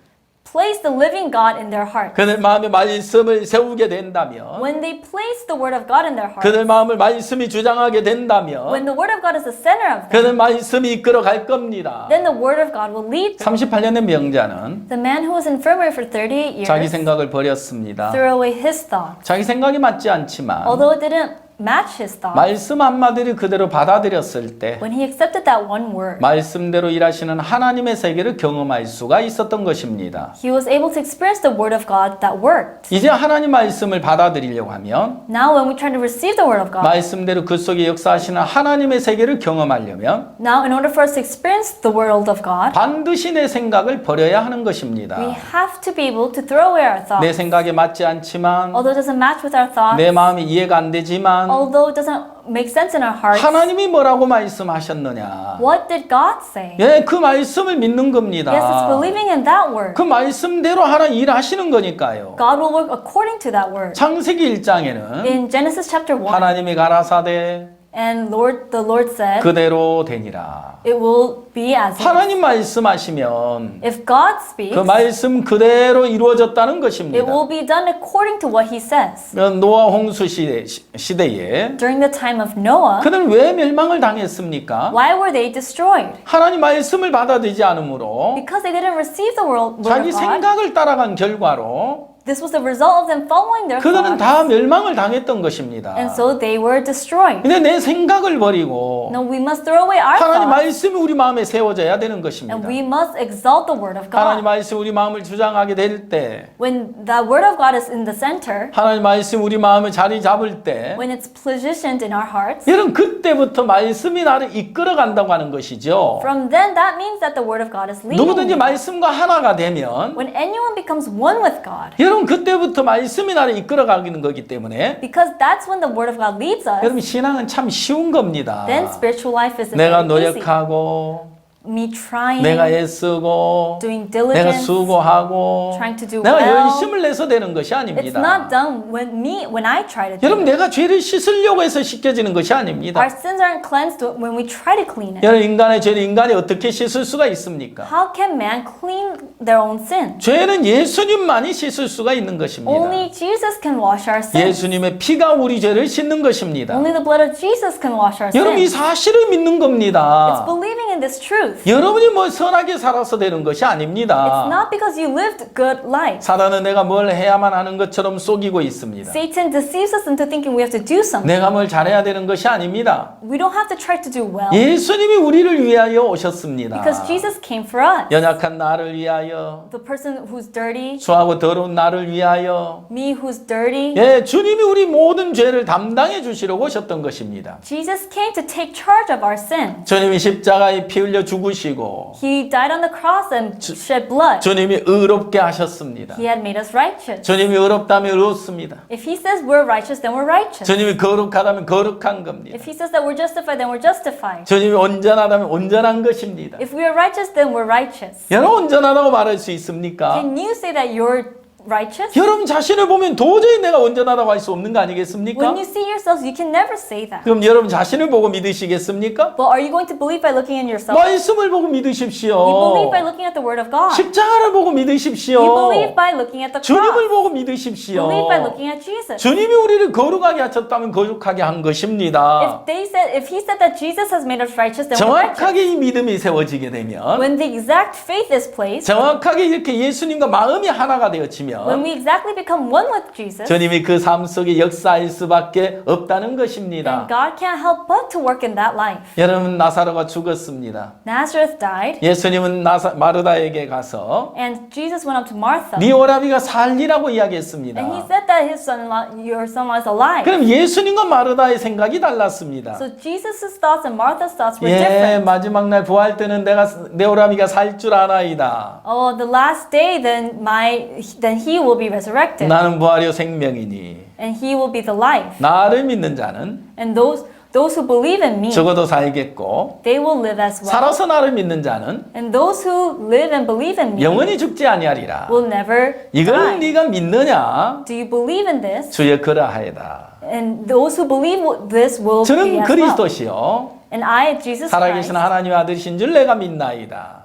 place the living God in their heart. 그들 마음에 말씀을 세우게 된다면 When they place the word of God in their heart, 그들 마음을 말씀이 주장하게 된다면 when the word of God is the center of them, 그들 말씀이 이끌어 갈 겁니다. then the word of God will lead them. 38년 된 병자는 The man who was infirmary for 38 자기 years 생각을 버렸습니다. threw away his thoughts. 자기 생각이 맞지 않지만 Although it didn't match his thoughts, 말씀 한마디를 그대로 받아들였을 때 when he accepted that one word, 말씀대로 일하시는 하나님의 세계를 경험할 수가 있었던 것입니다. he was able to experience the word of God that worked. 이제 하나님 말씀을 받아들이려고 하면 Now when we try to receive the word of God, 말씀대로 그 속에 역사하시는 하나님의 세계를 경험하려면 now in order for us to experience the world of God, 반드시 내 생각을 버려야 하는 것입니다. we have to be able to throw away our thoughts. 내 생각에 맞지 않지만 Although it doesn't match with our thoughts, 내 마음이 이해가 안 되지만 although it doesn't make sense in our hearts, 하나님이 뭐라고 말씀하셨느냐? what did God say? 예, 그 말씀을 믿는 겁니다. Yes, it's believing in that word. 그 말씀대로 하나님 일하시는 거니까요. God will work according to that word. 창세기 1장에는 In Genesis chapter 1, 하나님이 가라사대 and the Lord said, 그대로 되니라. it will be as it is. 하나님 말씀하시면 If God 그 speaks, 말씀 그대로 이루어졌다는 it 것입니다. will be done according to what he says. 노아 홍수 시대에 During the time of Noah, 그는 왜 멸망을 당했습니까? why were they destroyed? 하나님 말씀을 받아들이지 않으므로 Because they didn't receive the word of 자기 God. 생각을 따라간 결과로 this was the result of them following their 그들은 thoughts. 다 멸망을 당했던 것입니다. And so they were destroyed. 근데 내 생각을 버리고 No, we must throw away our 하나님 thoughts. 말씀이 우리 마음에 세워져야 되는 것입니다. And we must exalt the word of 하나님 God. 말씀이 우리 마음을 주장하게 될 때, When the word of God is in the center, 하나님 말씀이 우리 마음에 자리 잡을 때, when it's positioned in our hearts, 여러분 그때부터 말씀이 나를 이끌어 간다고 하는 것이죠. from then that means that the word of God is leading 누구든지 me. 말씀과 하나가 되면 When anyone becomes one with God, 여러분 그때부터 말씀이 나를 이끌어 가는 거기 때문에 because that's when the word of God leads us, 여러분 신앙은 참 쉬운 겁니다. then spiritual life is 내가 very easy. 노력하고 Me trying, 내가 애쓰고 doing 내가 diligence, 수고하고 trying to do 내가 well. 열심을 내서 되는 것이 It's 아닙니다. not done when I try to do 여러분 it. 내가 죄를 씻으려고 해서 씻겨지는 것이 아닙니다. Our sins aren't cleansed when we try to clean it. 여러분 인간의 죄를 인간이 어떻게 씻을 수가 있습니까? How can man clean their own sin? 죄는 예수님만이 씻을 수가 있는 것입니다. Only Jesus can wash our sins. 예수님의 피가 우리 죄를 씻는 것입니다. Only the blood of Jesus can wash our 여러분 이 sins. 사실을 믿는 It's 겁니다. believing in this truth. 여러분이 뭐 선하게 살아서 되는 것이 It's 아닙니다. not because you lived good life. 사단은 내가 뭘 해야만 하는 것처럼 속이고 있습니다. Satan deceives us into thinking we have to do something. 내가 뭘 잘해야 되는 것이 아닙니다. We don't have to try to do well 예수님이 우리를 위하여 오셨습니다. because Jesus came for us. 연약한 나를 위하여, The person who's dirty, 수하고 더러운 나를 위하여, me who's dirty. 예, 주님이 우리 모든 죄를 담당해 주시려고 오셨던 것입니다. Jesus came to take charge of our sin. 주님이 십자가에 피 흘려 죽으시고 He died on the cross and shed blood. 주님이 의롭게 하셨습니다. He had made us righteous. 주님이 의롭다면 의롭습니다. If he says we're righteous, then we're righteous. 주님이 거룩하다면 거룩한 겁니다. If he says that we're justified, then we're justified. 주님이 온전하다면 온전한 것입니다. If we are righteous, then we're righteous. 여러분 온전하다고 말할 수 있습니까? Can you say that you're righteous? 여러분 자신을 보면 도저히 내가 온전하다고 할 수 없는 거 아니겠습니까? When you see yourselves, you can never say that. 그럼 여러분 자신을 보고 믿으시겠습니까? Well, are you going to believe by looking at yourself? 말씀을 보고 You 믿으십시오. believe by looking at the Word of God. 십자가를 보고 믿으십시오. You believe by looking at the 주님을 cross. 보고 믿으십시오. Believe by looking at Jesus. 주님이 우리를 거룩하게 하셨다면 거룩하게 한 것입니다. If he said that Jesus has made us righteous, then we're righteous. 정확하게 이 믿음이 세워지게 되면 When the exact faith is placed, 정확하게 이렇게 예수님과 마음이 하나가 when 되어지면 we exactly become one with Jesus, 주님이 그 삶 속에 역사할 수밖에 없다는 then 것입니다. God can't help but to work in that life. 여러분 나사로가 죽었습니다. Nazareth died, 예수님은 마르다에게 가서 and Jesus went up to Martha, 네 오라비가 살리라고 and he 이야기했습니다. said that your son-in-law is alive. 그럼 예수님과 마르다의 생각이 달랐습니다. So Jesus' thoughts and Martha's thoughts were 예, different. 마지막 날 부활 때는 내 오라비가 살 줄 아나이다. Oh, the last day, then he will be resurrected, 나는 부활이요 생명이니 and he will be the life. 나를 믿는 자는 And those who believe in me, 죽어도 살겠고 they will live as well. 살아서 나를 믿는 자는 And those who live and believe in me 영원히 죽지 아니하리라. will never 이걸 die. 네가 믿느냐? Do you believe in this? 주여 그러하이다. And those who believe this will be 저는 as well. 그리스도시요 And I, Jesus 살아계신 Christ, 하나님의 아들이신 줄 내가 믿나이다.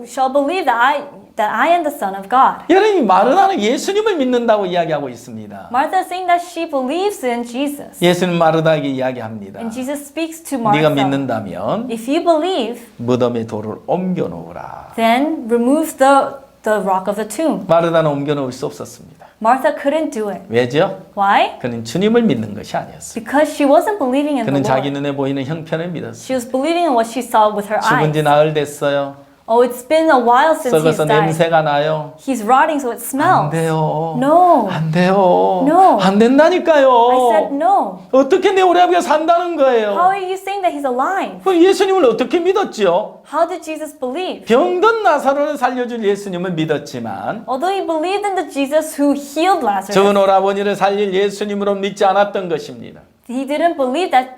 shall believe that I am the Son of God. 여러분이 마르다는 예수님을 믿는다고 이야기하고 있습니다. Martha is saying that she believes in Jesus. 예수님 마르다에게 이야기합니다. And Jesus speaks to 네가 Martha. 믿는다면 If you believe, 무덤의 돌을 옮겨 놓으라. then remove the rock of the tomb. 마르다는 옮겨 놓을 수 없었습니다. Martha couldn't do it. 왜죠? Why? 그는 주님을 믿는 것이 아니었습니다. Because she wasn't believing in the 그는 자기 Lord. 눈에 보이는 형편을 믿었습니다. She was believing in what she saw with her 죽은 eyes. 지 나흘 됐어요. Oh, it's been a while since he's 썩어서 died. 냄새가 나요. He's rotting, so it 안 smells. 돼요. No. 안 돼요. No. 안 된다니까요. I said no. 어떻게 내 오라비가 산다는 How 거예요? are you saying that he's alive? 그럼 예수님을 어떻게 믿었죠? How did Jesus believe? 병든 나사로를 살려줄 예수님을 믿었지만 Although he believed in the Jesus who healed Lazarus, 죽은 오라버니를 살릴 예수님으로 믿지 않았던 것입니다. he didn't believe that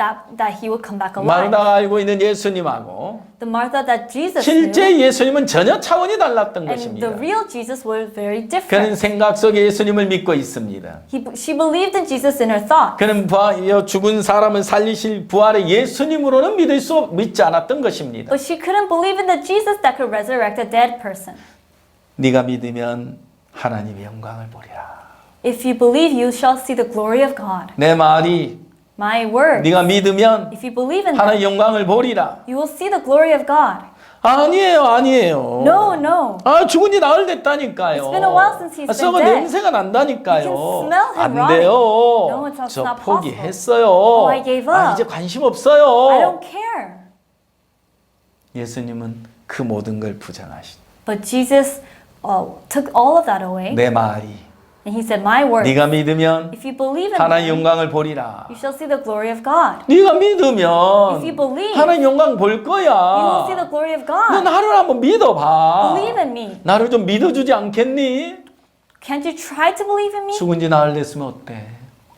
he would come back alive. 마르다가 알고 있는 예수님하고 The Martha that Jesus knew 실제 예수님은 전혀 차원이 달랐던 and 것입니다. the real Jesus were very 그는 different. 생각 속에 예수님을 믿고 있습니다. She believed in Jesus in her thought. 그는 죽은 사람을 살리실 부활의 예수님으로는 믿지 않았던 것입니다. But she couldn't believe in the Jesus that could resurrect a dead person. 네가 믿으면 하나님의 영광을 보리라. If you believe, you shall see the glory of God. 내 말이 My word. 네가 믿으면 If you believe in 하나님의 that, 영광을 보리라. you will see the glory of God. 아니에요. No, no. 죽은 지 나흘 됐다니까요. It's been a while since he's been 썩은 dead. 냄새가 난다니까요. You can smell him 안 rotting. 돼요. No, it's not 저 possible. 포기했어요. I gave up. 이제 관심 없어요. I don't care. 예수님은 그 모든 걸 부정하신. But Jesus took all of that away. 내 말이 And he said, my word, 네가 믿으면 if you believe in 하나님 me, 영광을 보리라. you shall see the glory of God. 네가 믿으면 If you believe, 하나님 영광 볼 you will see 거야. the glory of 너 God. 나를 한번 믿어봐. Believe in me. 나를 좀 믿어주지 않겠니? Can't you try to believe in me? 죽은 지 나흘 됐으면 어때?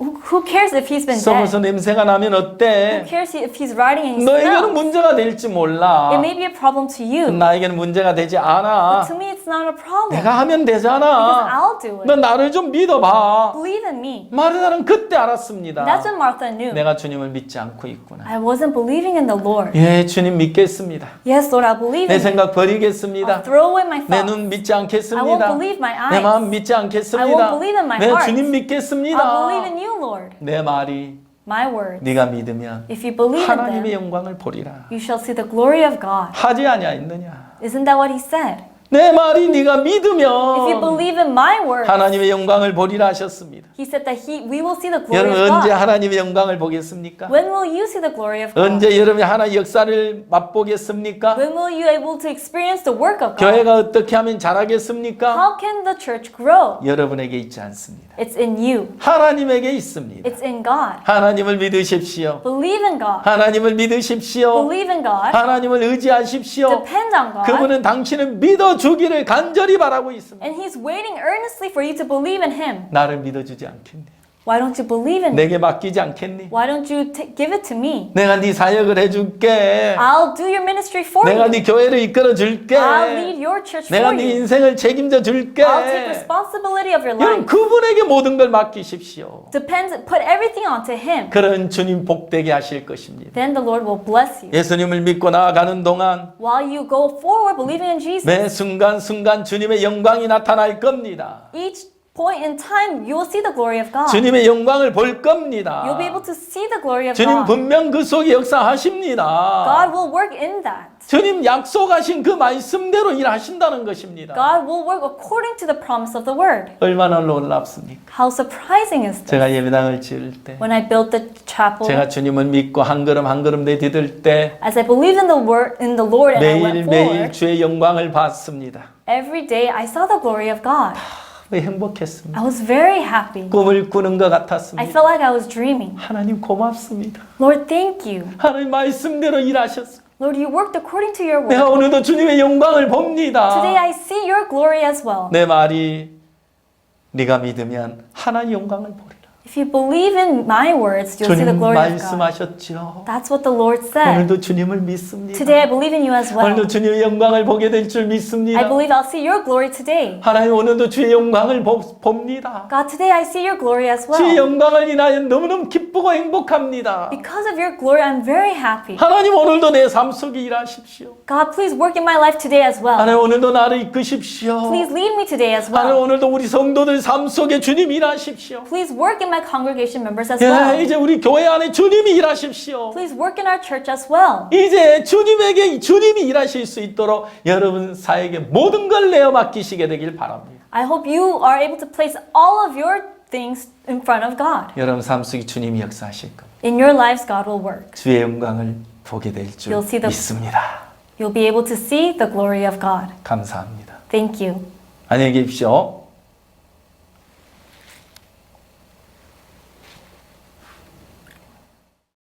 Who cares if he's been 썩어서 dead? 냄새가 나면 Who 어때? cares if he's rotting and he 너에게는 smells? 문제가 될지 몰라. It may be a problem to you. 나에게는 문제가 되지 않아. To me, it's not a problem. 내가 하면 Because 되잖아. I'll do 너 it. 나를 좀 믿어봐. Believe in me. 마르다는 그때 알았습니다. That's when Martha knew. 내가 주님을 믿지 않고 있구나. I wasn't believing in the Lord. 예, 주님 믿겠습니다. Yes, Lord, I believe 내 in you. 생각 I'll 버리겠습니다. throw away my 내 thoughts. 눈 믿지 I won't 않겠습니다. believe my 내 eyes. 마음 믿지 I 않겠습니다. won't believe in my 내 heart. 주님 I'll 믿겠습니다. believe in you, Lord. 내 말이 My word. 네가 믿으면 If you believe in 하나님의 them, 영광을 보리라. you shall see the glory of God. 하지 아니하였느냐? Isn't that what he said? 내 말이 네가 If you 믿으면 believe in my word, 하나님의 영광을 보리라 하셨습니다. he said that we will see the glory 여러분 of 언제 God. 하나님의 영광을 보겠습니까? When will you see the glory of God? 언제 여러분이 하나님의 역사를 맛보겠습니까? When will you able to experience the work of God? 교회가 어떻게 하면 잘하겠습니까? How can the church grow? 여러분에게 있지 않습니다. It's in you. 하나님에게 있습니다. It's in God. 하나님을 믿으십시오. Believe in God. 하나님을 믿으십시오. Believe in God. 하나님을 의지하십시오. Depend on God. 그분은 당신을 믿어주기를 간절히 바라고 있습니다. And He's waiting earnestly for you to believe in Him. 나를 믿어주지 않겠니? Why don't you believe in me? 내게 맡기지 않겠니? Why don't you give it to me? 내가 네 사역을 해줄게. I'll do your ministry for 내가 you. 네 교회를 이끌어 줄게. I'll lead your church 내가 for 네 you. 인생을 책임져 줄게. I'll take responsibility of your 여러분 life. 그분에게 모든 걸 맡기십시오. Put everything onto Him. 그런 주님 복되게 하실 것입니다. Then the Lord will bless you. 예수님을 믿고 나아가는 동안 While you go forward believing in Jesus, 매 순간순간 주님의 영광이 나타날 겁니다. each point in time you will see the glory of God. 주님의 영광을 볼 겁니다. You'll be able to see the glory of 주님 God. 분명 그 속에 역사하십니다. God will work in that. 주님 약속하신 그 말씀대로 일하신다는 것입니다. God will work according to the promise of the word. 얼마나 놀랍습니까? How surprising is this? 제가 예배당을 지을 때 When I built the chapel, 제가 주님을 믿고 한 걸음 한 걸음 내디딜 때 as I believed in the word in the Lord and I went 매일매일 forward, 주의 영광을 봤습니다. every day I saw the glory of God. 행복했습니다. I was very happy. 꿈을 꾸는 것 I 같았습니다. felt like I was dreaming. 하나님 고맙습니다. Lord, thank you. 하나님 말씀대로 일하셨습니다. Lord, you worked according to your 내가 word. 오늘도 주님의 영광을 봅니다. Today I see your glory as well. 내 말이 네가 믿으면 하나님 영광을 보리라. If you believe in my words, you'll see the 주님 glory of God. 말씀하셨죠. That's what the Lord said. 오늘도 주님을 믿습니다. Today I believe in you as well. 오늘도 주님의 영광을 보게 될 줄 믿습니다. I believe I'll see your glory today. 하나님 오늘도 주의 영광을 봅니다. God, today I see your glory as 주의 well. 영광을 인하여 너무너무 기쁘고 행복합니다. Because of your glory, I'm very happy. 하나님 오늘도 내 삶 속에 일하십시오. God, please work in my life today as well. 하나님 오늘도 나를 이끄십시오. Please lead me today as 하나님 well. 오늘도 우리 성도들 삶 속에 주님 일하십시오. Please work in my congregation members as 예, well. 이제 우리 교회 안에 주님이 일하십시오. Please work in our church as well. 이제 주님에게 주님이 일하실 수 있도록 여러분 사에게 모든 걸 내어 맡기시게 되길 바랍니다. I hope you are able to place all of your things in front of God. 여러분 삶 속에 주님이 역사하실 겁니다. In your lives, God will work. 주의 영광을 보게 될 줄 You'll see the- 믿습니다. You'll be able to see the glory of God. 감사합니다. Thank you. 안녕히 계십시오.